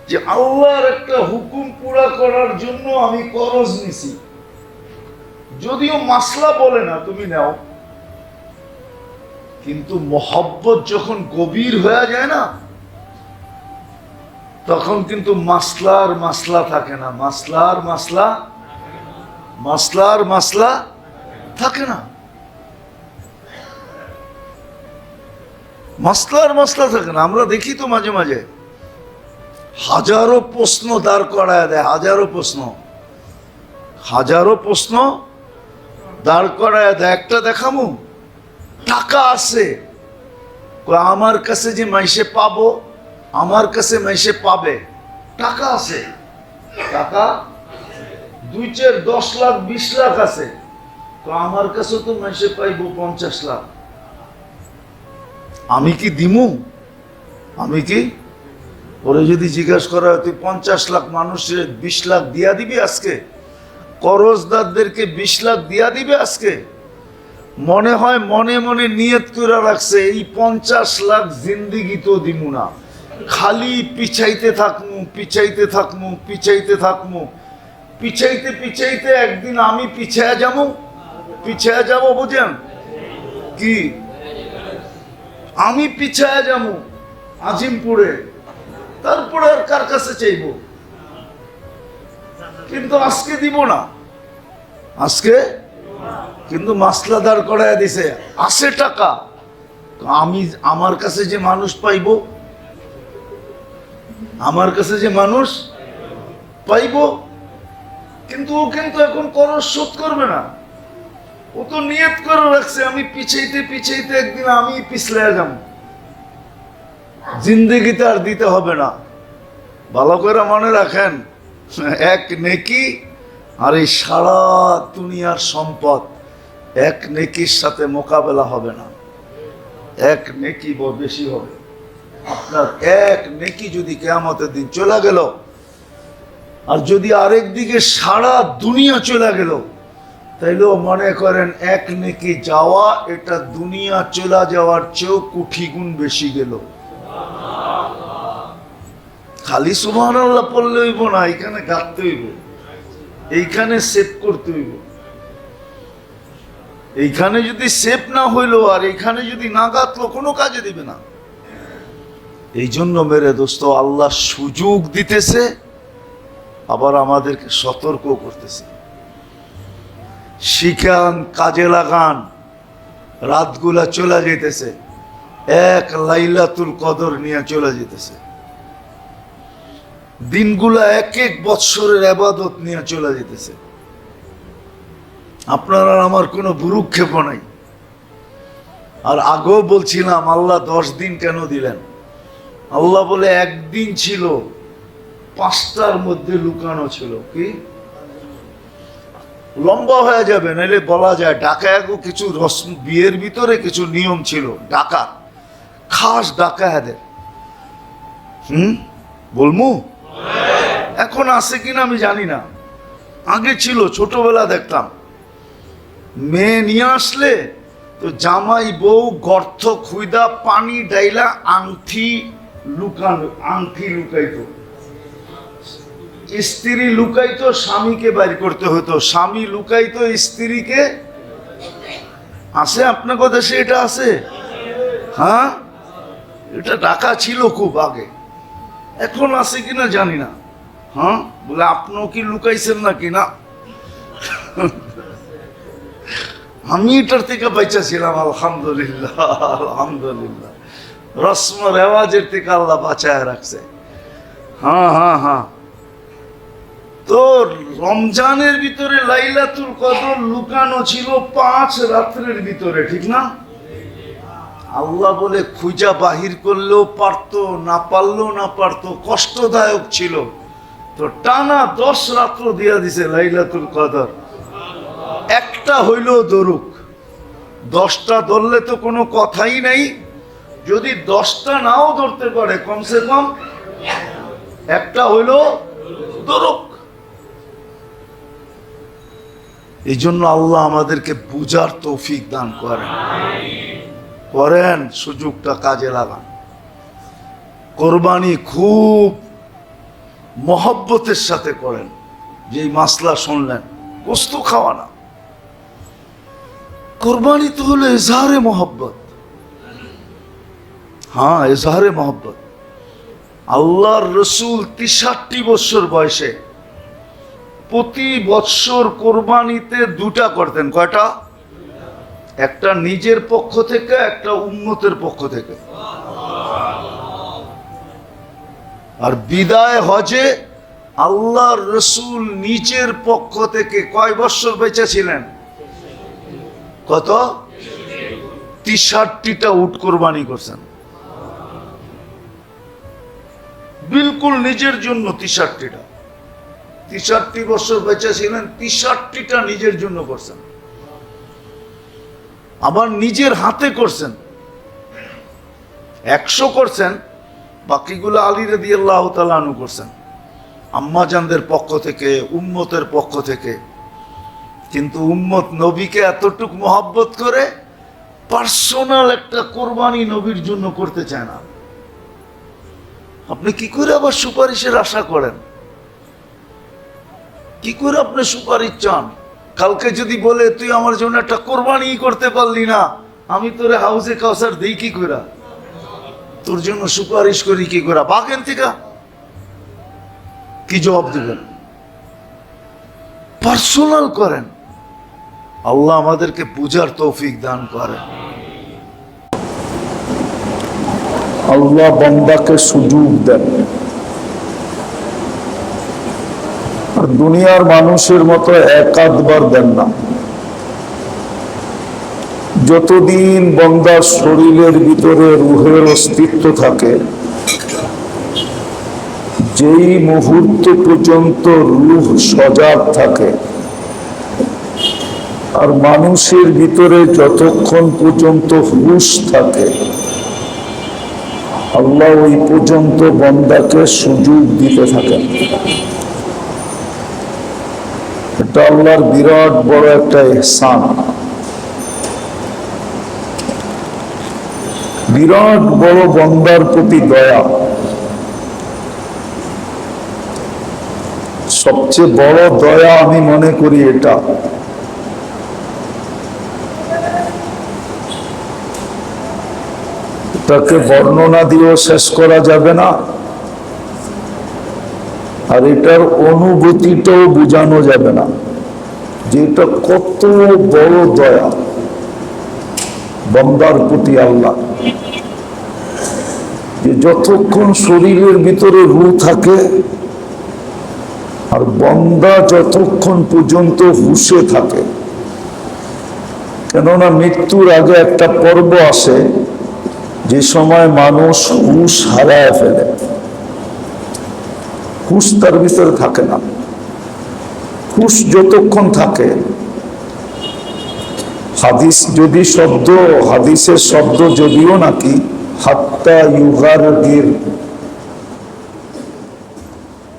যে আল্লাহর একটা হুকুম পুরা করার জন্য আমি করজ নিছি, যদিও মাসলা বলে না তুমি নাও, কিন্তু মহব্বত যখন গভীর হয়ে যায় না, তখন কিন্তু মাসলার মাসলা থাকে না, মাসলার মাসলা, মাসলার মাসলা থাকে না, মাসলার মাসলা থাকে না। আমরা দেখি তো মাঝে মাঝে হাজারো প্রশ্ন দাঁড় করায় দেয়, হাজারো প্রশ্ন, হাজারো প্রশ্ন দাঁড় করায় দেয়। একটা দেখামু, টাকা আছে, আমার কাছে যে মাইসে পাবো, আমার কাছে মাইসে পাবে, টাকা আছে, টাকা 2-4 10 লাখ 20 লাখ আছে, তো আমার কাছে তো মাইসে পাইবো 50 লাখ, আমি কি দিমু? আমি কি? ওরে যদি জিজ্ঞাসা করা হয় তুই 50 লাখ মানুষের 20 লাখ দিয়া দিবি আজকে, করজদারদেরকে 20 লাখ দিয়া দিবে আজকে, মনে হয় মনে মনে নিয়ত করে রাখছে এই 50 লাখ জিন্দিগি তো দিমু না, খালি পিছাইতে থাকমু, পিছাইতে থাকমু, পিছাইতে থাকমু, পিছাইতে পিছাইতে একদিন আমি পিছায়া যাবো, পিছায়া যাবো, বুঝেন কি? আমি পিছায় যাবো আজিমপুরে, তারপরে আর কার কাছে চাইব? কিন্তু আজকে দিব না, আজকে কিন্তু মাসলা দাঁড় করায় দিছে, আছে টাকা, আমি আমার কাছে যে মানুষ পাইব, আমার কাছে যে মানুষ পাইব, কিন্তু ও কিন্তু এখন করজ শোধ করবে না। ও তো নিয়ত করে রাখছে আমি পিছাইতে পিছাইতে একদিন আমি পিছলে যাব, জিন্দেগিতে আর দিতে হবে না। ভালো করে মনে রাখেন, এক নেকি আর এই সারা দুনিয়ার সম্পদ এক নেকির সাথে মোকাবেলা হবে না। এক নেকি বেশি হবে। আপনার এক নেকি যদি কিয়ামতের দিন চলে গেল, আর যদি আরেক দিকে সারা দুনিয়া চলে গেল, তাইলেও মনে করেন এক নেকি যাওয়া এটা দুনিয়া চলে যাওয়ার চেয়েও কোটি গুণ বেশি গেল। খালি সুবহানাল্লাহ পড়লে হইব না, এখানে গাঁথতে হইব, এইখানে সেভ করতে হইব। এইখানে যদি সেভ না হইলো আর এইখানে যদি না গাঁথলো, কোনো কাজে দিবে না। এই জন্য মেরে দোস্ত, আল্লাহ সুযোগ দিতেছে, আবার আমাদেরকে সতর্ক করতেছে। শিখান, কাজে লাগান। রাতগুলা চলে যেতেছে, এক লাইলাতুল কদর নিয়ে চলে যেতেছে। দিনগুলা এক এক বৎসরের ইবাদত নিয়ে চলে যেতেছে। আপনার আর আমার কোনো ভ্রুক্ষেপ নাই। আর আগেও বলছিলাম, আল্লাহ 10 দিন কেন দিলেন? আল্লাহ বলে একদিন ছিল 5টার মধ্যে লুকানো ছিল। কি লম্বা হয়ে যাবে, নাহলে বলা যায় ডাকায়াগো কিছু রসম, বিয়ের ভিতরে কিছু নিয়ম ছিল, ডাকা খাস ডাকায়াদের। বলমু এখন আছে কিনা আমি জানি না, আগে ছিল, ছোটবেলা দেখতাম। মেয়ে নিয়ে আসলে তো জামাই বউ গর্ত খুইদা পানি ডাইলা আংটি লুকানো, আংটি লুকাইতো, স্ত্রী লুকাইতো, স্বামীকে বাইর করতে হতো, স্বামী লুকাইতো স্ত্রীকে। আছে আপনার কথা, সে এটা আছে? হ্যাঁ, এটা ডাকা ছিল খুব আগে, এখন আছে কিনা জানি না। হ্যাঁ, বলে আপনিও কি লুকাইছেন নাকি? না, আমি এটার থেকে বাইচা ছিলাম, আলহামদুলিল্লাহ আলহামদুলিল্লাহ। রসম রেওয়াজের থেকে আল্লাহ বাঁচায় রাখছে। হ্যাঁ হ্যাঁ হ্যাঁ। তো রমজানের ভিতরে লাইলাতুল কদর লুকানো ছিল 5 রাত্রের ভিতরে, ঠিক না? আল্লাহ বলে খুঁজা বাহির করলেও পারতো, না পারলেও না পারতো, কষ্টদায়ক ছিল। তো টানা 10 রাত্র দিয়া দিছে লাইলাতুল কদর। একটা হইলেও ধরুক, 10টা ধরলে তো কোনো কথাই নাই। যদি 10টা নাও ধরতে পারে, কমসে কম একটা হইলেও ধরুক। এই জন্য আল্লাহ আমাদেরকে বুঝার তৌফিক দান করেন, করেন, সুযোগটা কাজে লাগান। কোরবানি খুব মহব্বতের সাথে করেন। যেই মাসলা শুনলেন, গোস্ত খাওয়া না, কোরবানি তো হলো এজহারে মহব্বত। হ্যাঁ, এজহারে মহব্বত। আল্লাহর রসুল 63 বছর বয়সে প্রতি বৎসর কোরবানিতে 2টা করতেন। কয়টা? একটা নিজের পক্ষ থেকে, একটা উম্মতের পক্ষ থেকে। আর বিদায় হজে আল্লাহর রসুল নিজের পক্ষ থেকে কয় বৎসর বেঁচে ছিলেন? কত? 63টা উট কোরবানি করছেন, বিলকুল নিজের জন্য। 63 বছর বেঁচে ছিলেন, 63টা নিজের জন্য করছেন। আবার নিজের হাতে করছেন, 100 করছেন, বাকিগুলো আলী রাদিয়াল্লাহু তাআলা আনহু করছেন, আম্মাজানদের পক্ষ থেকে, উম্মতের পক্ষ থেকে। কিন্তু উম্মত নবীকে এতটুক মহব্বত করে পার্সোনাল একটা কোরবানি নবীর জন্য করতে চায় না। আপনি কি করে আবার সুপারিশের আশা করেন? কি করে আপনি সুপারিশ চান? কালকে যদি বলে তুই আমার জন্য একটা কোরবানি করতে পারলি না, আমি তোরে হাউজে কাউসার দেই কি করে? তোর জন্য সুপারিশ করি কি করে, বাগেন থেকে কি জবাব দিবেন? পার্সোনাল করেন। আল্লাহ আমাদেরকে বুঝার তৌফিক দান করেন। আল্লাহ বান্দাকে সুযোগ দেন, আর দুনিয়ার মানুষের মতো এক আধবার দেন না। যতদিন বান্দার শরীরের ভিতরে রুহের অস্তিত্ব থাকে, যেই মুহূর্ত পর্যন্ত রূহ সজাগ থাকে, আর মানুষের ভিতরে যতক্ষণ পর্যন্ত হুঁশ থাকে, আল্লাহ ওই পর্যন্ত বান্দাকে সুযোগ দিতে থাকেন। এটা আল্লাহর বিরাট বড় একটা ইহসান, বিরাট বড় বান্দার প্রতি দয়া। সবচেয়ে বড় দয়া আমি মনে করি এটা, এটাকে বর্ণনা দিয়েও শেষ করা যাবে না, আর এটার অনুভূতিটাও বোঝানো যাবে না যে এটা কত বড় দয়া বান্দার প্রতি আল্লাহ। যে যতক্ষণ শরীরের ভিতরে রূহ থাকে, আর বান্দা যতক্ষণ পর্যন্ত হুঁশে থাকে, কেননা মৃত্যুর আগে একটা পর্ব আসে যে সময় মানুষ হুঁশ হারায় ফেলে, হুঁশ তার ভিতরে থাকে না। হুঁশ যতক্ষণ থাকে, হাদিস যদি শব্দ, হাদিসের শব্দ যদিও নাকি হাত্তা ইউগারগির,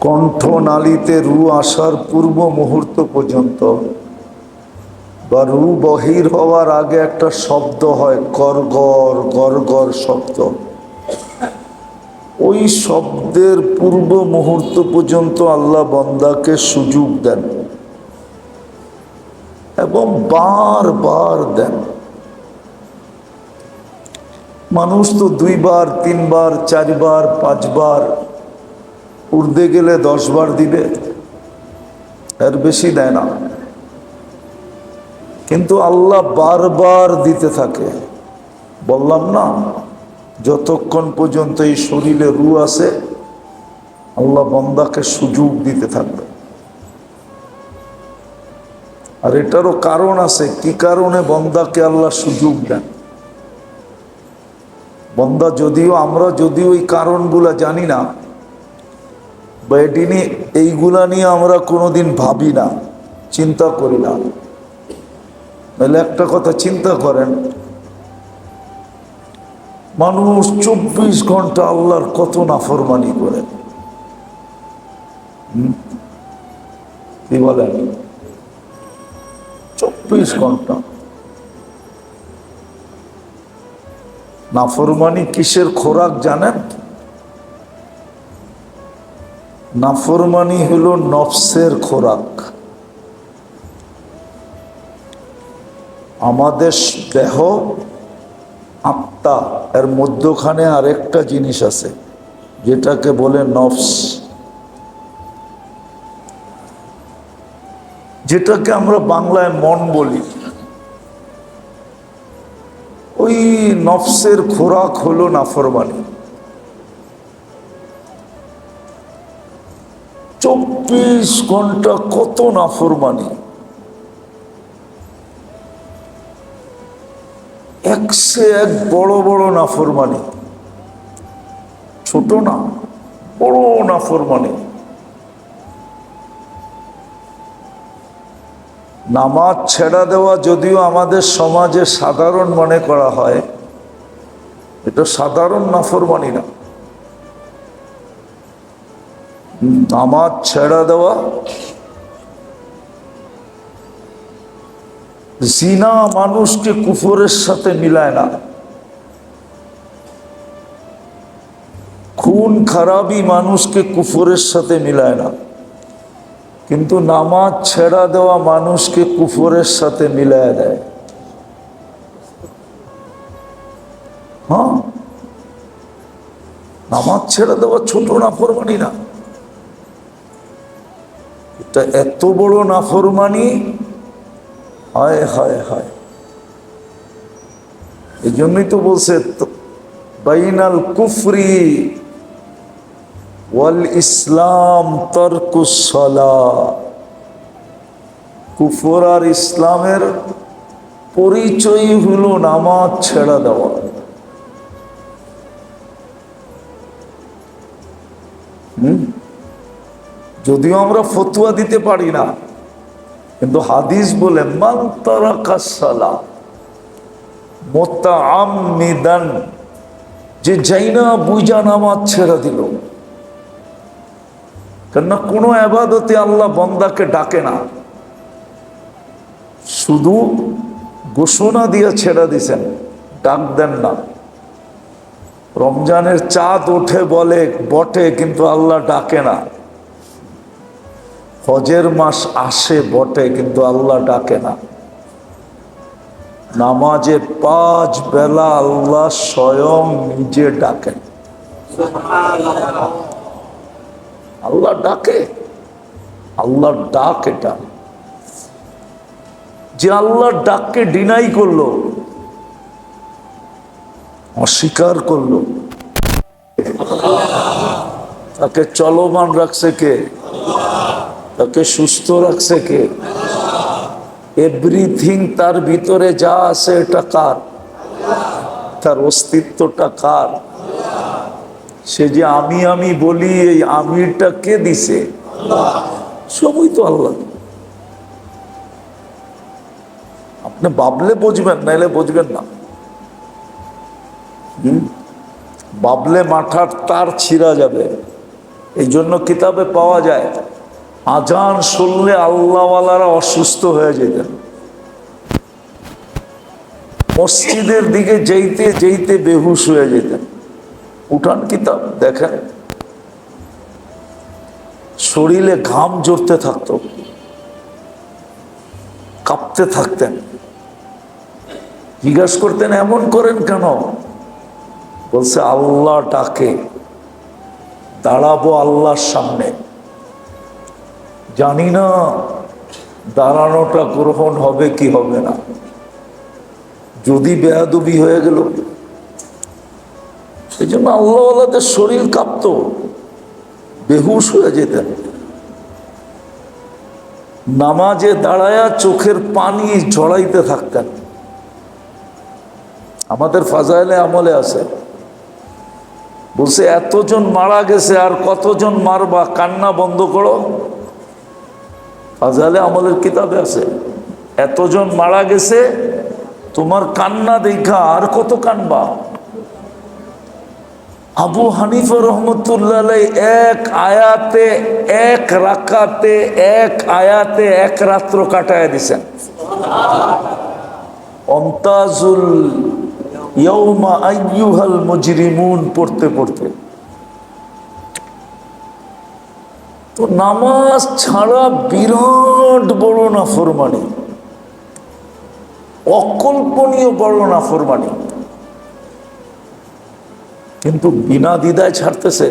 কণ্ঠনালীতে রু আসার পূর্ব মুহূর্ত পর্যন্ত, বা রু বহির হওয়ার আগে একটা শব্দ হয় গড়গড় গড়গড় শব্দ, ওই শব্দের পূর্ব মুহূর্ত পর্যন্ত আল্লাহ বান্দাকে সুযোগ দেন এবং বারবার দেন। মানুষ তো 2 বার 3 বার 4 বার 5 বার, উর্দে গেলে 10 বার দিবে, এর বেশি দেয় না। কিন্তু আল্লাহ বারবার দিতে থাকে। বললাম না, যতক্ষণ পর্যন্ত এই শরীরে রূহ আছে, আল্লাহ বান্দাকে সুযোগ দিতে থাকবে। আর এটারও কারণ আছে, কি কারণে বান্দাকে আল্লাহ সুযোগ দেন। বান্দা যদিও, আমরা যদিও এই কারণগুলা জানি না, বা এটি নিয়ে, এইগুলা নিয়ে আমরা কোনোদিন ভাবি না, চিন্তা করি না। তাহলে একটা কথা চিন্তা করেন, মানুষ 24 ঘন্টা আল্লাহর কত নাফরমানি করে, কি বলেন? 24 ঘন্টা নাফরমানি কিসের খোরাক জানেন? নাফরমানি হলো নফসের খোরাক। আমাদের দেহ, আত্মা, এর মধ্যখানে আরেকটা জিনিস আছে যেটাকে বলে নফস, যেটাকে আমরা বাংলায় মন বলি। ওই নফসের খোরাক হলো নাফরমানি। 24 ঘন্টা কত নাফরমানি, একসে এক বড় বড় নাফরমানি, ছোট না, বড় নাফরমানি। নামাজ ছেড়া দেওয়া যদিও আমাদের সমাজে সাধারণ মনে করা হয়, এটা সাধারণ নাফরমানি না। নামাজ ছেড়া দেওয়া, জিনা মানুষকে কুফরের সাথে মিলায় না, খুন খারাপি মানুষকে কুফরের সাথে মিলায় না, কিন্তু নামাজ ছেড়া দেওয়া মানুষকে কুফরের সাথে মিলায় দেয়। হ্যাঁ, নামাজ ছেড়ে দেওয়া ছোট নাফরমানি না, এটা এত বড় নাফরমানি। হায় হায় হায়। এই জন্যই তো বলছে বাইনাল কুফরি ওয়াল ইসলাম তরকুস সালাহ। কুফর আর ইসলামের পরিচয় হলো নামাজ ছেড়ে দেওয়া। যদিও আমরা ফতোয়া দিতে পারি না, কিন্তু হাদিস বলে মান তারাকাস সালাহ মুতাআম্মিদান, যে যাইনা বুঝা নামাজ ছেড়ে দিল। কেননা কোনো ইবাদতে আল্লাহ বান্দাকে ডাকে না, শুধু ঘোষণা দিয়ে ছেড়ে দিছেন, ডাক দেন না। রমজানের চাঁদ ওঠে বলে বটে, কিন্তু আল্লাহ ডাকে না। হজের মাস আসে বটে, কিন্তু আল্লাহ ডাকে না। নামাজে 5 বেলা আল্লাহ স্বয়ং নিজে ডাকেন। আল্লাহ ডাকে, আল্লাহর ডাক এটা। যে আল্লাহর ডাককে ডিনাই করলো, অস্বীকার করলো, তাকে চলমান রাখছে কে? তাকে সুস্থ রাখছে কে? এভরিথিং তার ভিতরে যা আছে এটা কার? তার অস্তিত্বটা কার? সে যে আমি আমি বলি, এই আমিরটা কে দিছে? সবই তো আল্লাহ। আপনি ভাবলে বুঝবেন, নাইলে বুঝবেন না। ভাবলে মাথার তার ছিঁড়া যাবে। এই জন্য কিতাবে পাওয়া যায়, আজান শুনলে আল্লাহওয়ালারা অসুস্থ হয়ে যেতেন। মসজিদের দিকে যেতে যেতে বেহুশ হয়ে যেতেন। উঠান কিতাব দেখেন, শরীরে ঘাম জড়তে থাকতো, কাঁপতে থাকতেন। জিজ্ঞাসা করতেন এমন করেন কেন? বলছে আল্লাহ ডাকে, দাঁড়াবো আল্লাহর সামনে, জানি না দাঁড়ানোটা গ্রহণ হবে কি হবে না, যদি বেয়াদবি হয়ে গেল। সেই জন্য আল্লাহওয়ালাদের শরীর কাঁপতো, বেহুশ হয়ে যেতেন। নামাজে দাঁড়ায়া চোখের পানি ঝরাইতে থাকতেন। আমাদের ফাজাইলে আমলে আছে, বলছে এতজন মারা গেছে আর কতজন মারবা, কান্না বন্ধ করো। ফাজাইলে আমলের কিতাবে আছে, এতজন মারা গেছে, তোমার কান্না দেখা আর কত কানবা। আবু হানিফা রহমতুল্লাহ আলাইহি এক আয়াতে, এক রাকাতে, এক আয়াতে এক রাত্র কাটায় দিছেন। অমতাজুল ইয়াউমা আইয়ুহাল মুজরিমুন পড়তে পড়তে। তো নামাজ ছাড়া বিরাট বড় নাফরমানি, অকল্পনীয় বড় নাফরমানি, কিন্তু বিনা দ্বিধায় ছাড়তেছে।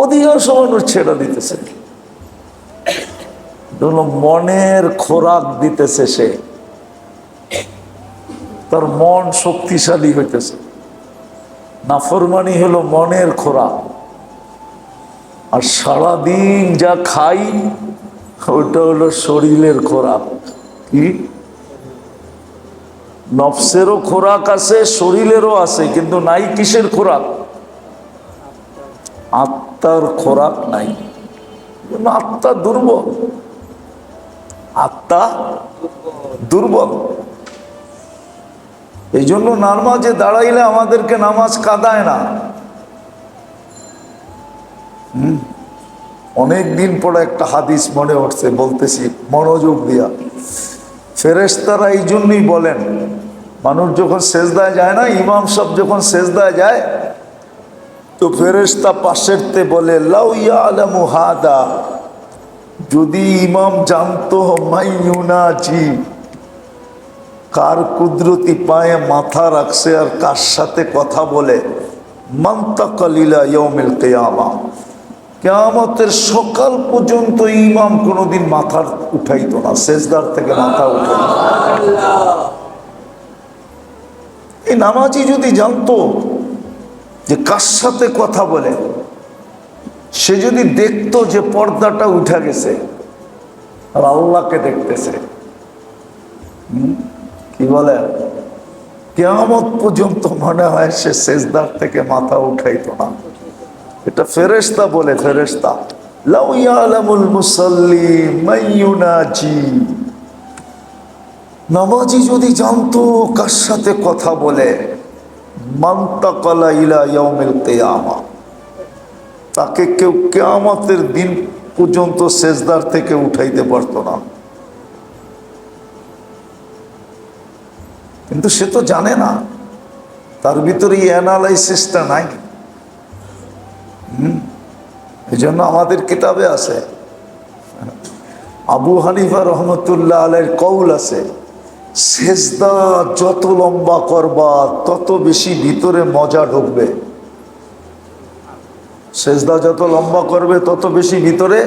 অধিকাংশ মানুষ ছেড়ে দিতেছে, মনের খোরাক দিতেছে। সে তার মন শক্তিশালী হইতেছে। নাফরমানি হলো মনের খোরাক, আর সারাদিন যা খাই ওটা হলো শরীরের খোরাক। কি? নফসেরও খোরাক আছে, শরীরেরও আছে, কিন্তু নাই কিসের খোরাক? আত্মার খোরাক নাই। আত্মা দুর্বল, আত্মা দুর্বল। এই জন্য নামাজে দাঁড়াইলে আমাদেরকে নামাজ কাঁদায় না। অনেক দিন পরে একটা হাদিস মনে উঠছে, বলতেছি মনোযোগ দিয়া। ফেরেশতারা এই জন্যই বলেন, মানুষ যখন সেজদায় যায় না, ইমাম সাহেব যখন সেজদায় যায়, তো ফেরেশতা পাশেরতে বলে লাউ ইয়ালামু হাদা, যদি ইমাম জানতো মাইয়ুনাজি কার কুদরতি পায়ে মাথা রাখছে আর কার সাথে কথা বলে। মান্তাকালিলা ইয়াউমিল কিয়ামা, কিয়ামতের সকাল পর্যন্ত ইমাম কোনোদিন মাথা উঠাইতো না, সেজদার থেকে মাথা উঠাইতো। এই নামাজি যদি জানতো যে কার সাথে কথা বলে, সে যদি দেখতো যে পর্দাটা উঠা গেছে আর আল্লাহকে দেখতেছে, কি বলে, কিয়ামত পর্যন্ত মনে হয় সে সেজদার থেকে মাথা উঠাইতো না। এটা ফেরেশতা বলে, ফেরেশতা লাউ ইয়ালামুল মুসাল্লি মাইয়ুনাজি, নামাজি যদি জানতো কার সাথে কথা বলে, মান্তাকালা ইলা ইয়াউমিল কিয়ামা, তাকে কেউ কিয়ামতের দিন পর্যন্ত সেজদার থেকে উঠাইতে পারতো না। কিন্তু সে তো জানে না, তার ভিতরে এই অ্যানালাইসিসটা নাই। এই জন্য আমাদের কিতাবে আছে, আবু হানিফা রহমতুল্লাহ আলাইহির কওল আছে, সেজদা যত লম্বা করবা তত বেশি ভিতরে মজা ঢুকবে। সেজদা যত লম্বা করবে তত বেশি ভিতরে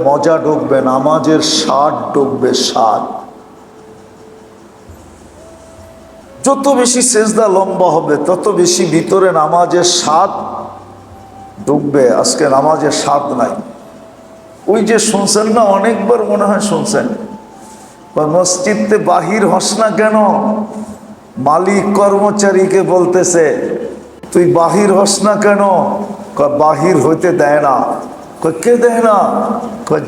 মজা ঢুকবে, নামাজের স্বাদ ঢুকবে, স্বাদ। যত বেশি সেজদা লম্বা হবে তত বেশি ভিতরে নামাজের স্বাদ ঢুকবে। আজকে নামাজের স্বাদ নাই। ওই যে শুনছেন না, অনেকবার মনে হয় শুনছেন, মসজিদে বাহির হস না কেন, মালিক কর্মচারীকে বলতেছে তুই বাহির হস না কেন, বাহির হইতে দেয় না। কে দেয় না?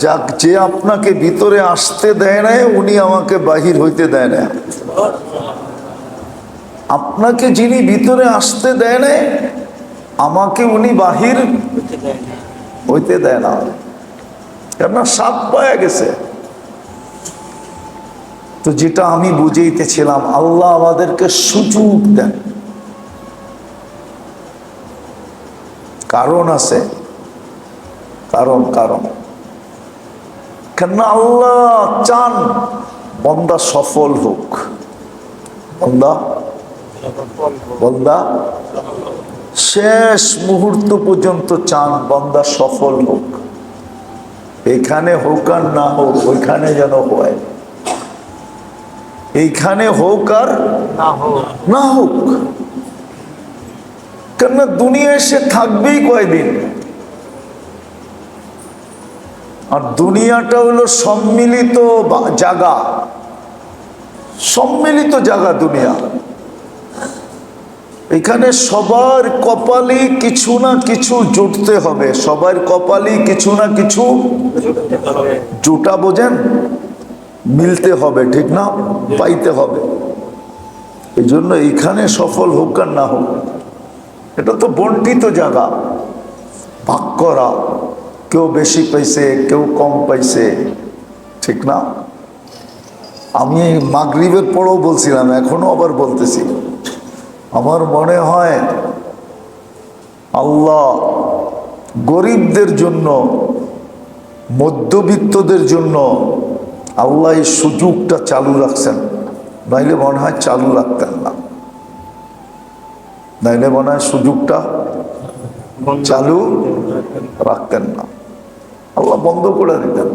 যাক, যে আপনাকে ভিতরে আসতে দেয় না উনি আমাকে বাহির হইতে দেয় না। আপনাকে যিনি ভিতরে আসতে দেয় না আমাকে উনি বাহির হইতে দেয় না, কেননা সাপ পাওয়া গেছে। তো যেটা আমি বুঝাইতেছিলাম, আল্লাহ আমাদেরকে সুযোগ দেন, কারণ আছে, কারণ কেন আল্লাহ চান বান্দা সফল হোক, বান্দা শেষ মুহূর্ত পর্যন্ত চান বান্দা সফল হোক। এখানে হোক আর না হোক, ওইখানে যেন হয়। এইখানে হোক আর না হোক, কেননা দুনিয়ায় সে থাকবেই কয়দিন। আর দুনিয়াটা হলো সম্মিলিত জায়গা, সম্মিলিত জায়গা দুনিয়া। এখানে সবার কপালে কিছু না কিছু জুটতে হবে, সবার কপালে কিছু না কিছু জুটা, বোঝেন, মিলতে হবে, ঠিক না, পাইতে হবে। এই জন্য এইখানে সফল হোক আর না হোক, এটা তো বন্টিত জায়গা, ভাগ করা, কেউ বেশি পাইছে কেউ কম পাইছে, ঠিক না। আমি মাগরিবের পরেও বলছিলাম, এখনো আবার বলতেছি, আমার মনে হয় আল্লাহ গরিবদের জন্য, মধ্যবিত্তদের জন্য আল্লাহ এই সুযোগটা চালু রাখছেন, নাইলে মনে হয় চালু রাখতেন না, নাইলে মনে হয় সুযোগটা চালু রাখতেন না, আল্লাহ বন্ধ করে দিতেন।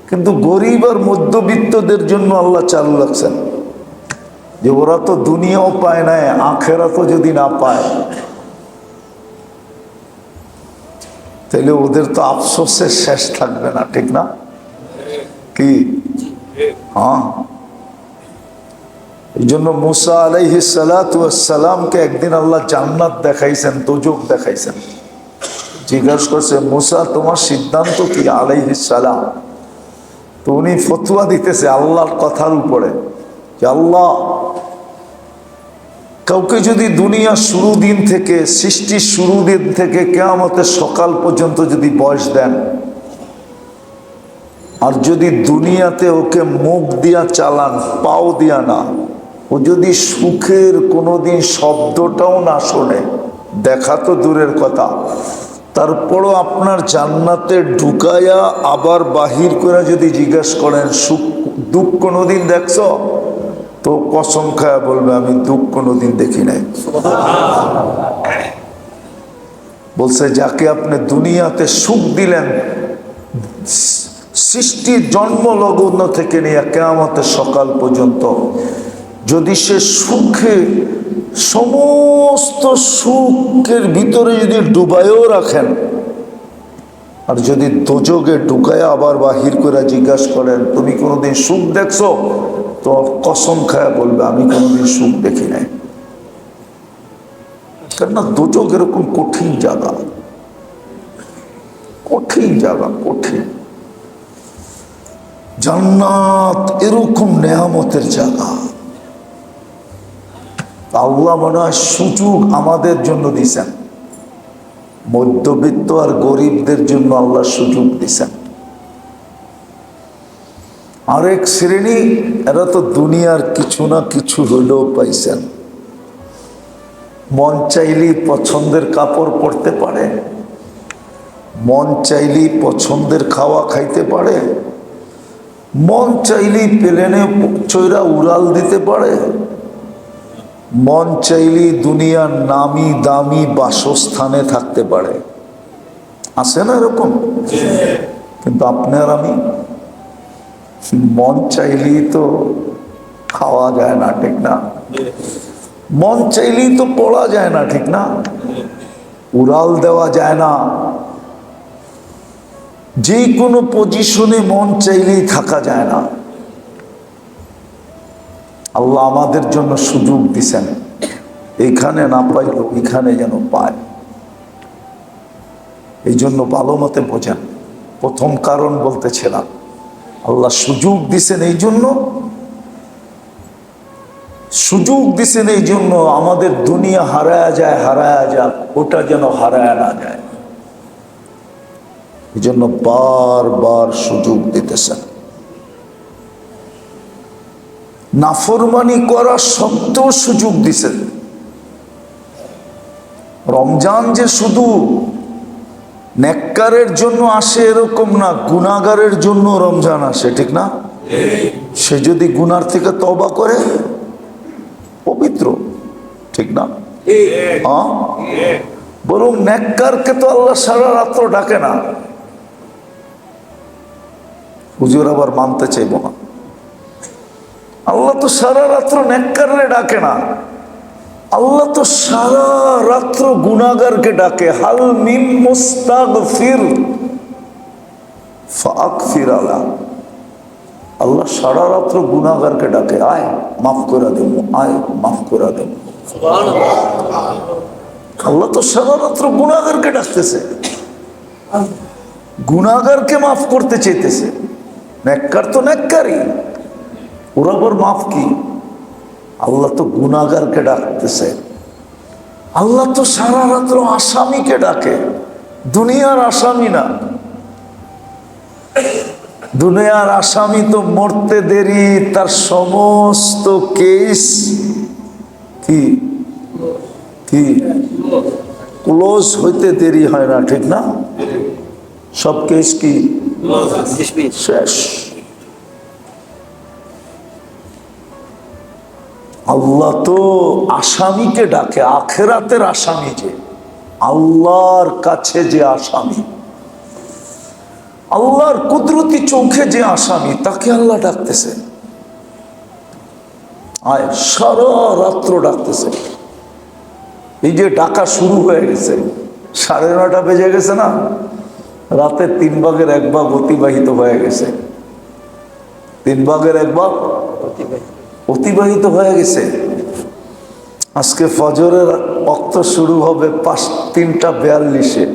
কিন্তু গরিব আর মধ্যবিত্তদের জন্য আল্লাহ চালু রাখছেন, যে ওরা তো দুনিয়াও পায় না, আখেরাতও যদি না পায় তাহলে ওদের তো আফসোসের শেষ থাকবে না, ঠিক না? কি? হ্যাঁ, এই জন্য মুসা আলাইহিস সালাতু ওয়াস সালামকে একদিন আল্লাহ জান্নাত দেখাইছেন, দোজখ দেখাইছেন। জিজ্ঞাসা করছে, মুসা তোমার সিদ্ধান্ত কি? আলাইহিস সালাম, তো উনি ফতোয়া দিতেছে আল্লাহর কথার উপরে, যে আল্লাহ কাউকে যদি দুনিয়া শুরু দিন থেকে, সৃষ্টির শুরু দিন থেকে কিয়ামতের সকাল পর্যন্ত যদি বয়স দেন, আর যদি দুনিয়াতে ওকে মুখ দিয়া চালান, পাও দিয়া না, ও যদি সুখের কোনোদিন শব্দটাও না শোনে, দেখা তো দূরের কথা, তারপরও আপনার জান্নাতে ঢুকায়া আবার বাহির করে যদি জিজ্ঞেস করেন সুখ দুঃখ কোনোদিন দেখছো? তো কসম খায়া বলবে আমি দুঃখ কোনোদিন দেখি নাই। বলছে যাকে আপনি দুনিয়াতে সুখ দিলেন, সৃষ্টির জন্ম লগ্ন থেকে নিয়ে কিয়ামতের সকাল পর্যন্ত, যদি সে সুখে সমস্ত সুখের ভিতরে যদি ডুবাইও রাখেন, আর যদি দোজগে ঢুকায় আবার বাহির করে জিজ্ঞাসা করেন তুমি কোনোদিন সুখ দেখছো, তো কসম খায়া বলবে আমি কোনোদিন সুখ দেখি নাই। কেননা দোজগ এরকম কঠিন জায়গা, কঠিন জায়গা, কঠিন। জান্নাত এরকম নেয়ামতের জায়গা। আল্লাহ মনে হয় সুযোগ আমাদের জন্য দিছেন, মধ্যবিত্ত আর গরিবদের জন্য আল্লাহ সুযোগ দিছেন। আরেক শ্রেণী, এরা তো দুনিয়ার কিছু না কিছু হইলেও পাইছেন। মন চাইলেই পছন্দের কাপড় পরতে পারে, মন চাইলেই পছন্দের খাওয়া খাইতে পারে, মন চাইলেই প্লেনে চৈরা উড়াল দিতে পারে, মন চাইলেই দুনিয়ার নামি দামি বাসস্থানে থাকতে পারে। আছে না এরকম? কিন্তু আপনার আমি মন চাইলেই তো খাওয়া যায় না, ঠিক না? মন চাইলেই তো পড়া যায় না, ঠিক না? উড়াল দেওয়া যায় না, যে কোনো পজিশনে মন চাইলেই থাকা যায় না। আল্লাহ আমাদের জন্য সুযোগ দিছেন, এইখানে না পাইল এখানে যেন পায়। এই জন্য ভালো মতে বোঝেন। প্রথম কারণ বলতেছিলাম, আল্লাহ সুযোগ দিছেন এই জন্য, সুযোগ দিছেন এই জন্য আমাদের দুনিয়া হারায়া যায়, হারায়া যাক, ওটা যেন হারায়া না যায়। এই জন্য বারবার সুযোগ দিতেছেন। নাফরমানি করা সত্ত্বেও সুযোগ দিছেন। রমজান যে শুধু নেককারের জন্য আসে এরকম না, গুনাহগারের জন্য রমজান আসে, ঠিক না? সে যদি গুনার থেকে তওবা করে পবিত্র, ঠিক না? বরং নেককারকে তো আল্লাহ সারা রাত্র ডাকে না। হুজুর আবার মানতে চাইব না, আল্লাহ তো সারা রাত্র নেককাররে ডাকে না, আল্লাহ তো সারা রাত্র গুনাহগারকে ডাকে। হাল মিন মুস্তাগফির ফাগফির আলা। আল্লাহ সারা রাত্র গুনাহগারকে ডাকে, আয় মাফ করে দেব, আয় মাফ করে দেব। আল্লাহ তো সারা রাত্র গুনাহগারকে ডাকতেছে, গুনাহগারকে মাফ করতে চাইতেছে। নেককার তো নেককারই, ওরা আবার মাফ কি? আল্লাহ তো গুনাহগারকে ডাকতেছে। আল্লাহ তো সারা রাত্র আসামিকে ডাকে, দুনিয়ার আসামি না। দুনিয়ার আসামি তো মরতে দেরি, তার সমস্ত কেস কি কি ক্লোজ হইতে দেরি হয় না, ঠিক না? সব কেস কি শেষ। আল্লাহ তো আসামিকে ডাকে, আখেরাতের আসামি, যে আল্লাহর কাছে যে আসামি, আল্লাহর কুদরতি চোখে যে আসামি, তাকে আল্লাহ ডাকতেছে। আয় সারা রাত্র ডাকতেছে। এই যে ডাকা শুরু হয়ে গেছে, 9:30 বেজে গেছে না, রাতের 1/3 অতিবাহিত হয়ে গেছে। 1/3 অতিবাহিত হয়ে গেছে। আজকে ফজরের ওয়াক্ত শুরু হবে 3:42-এ।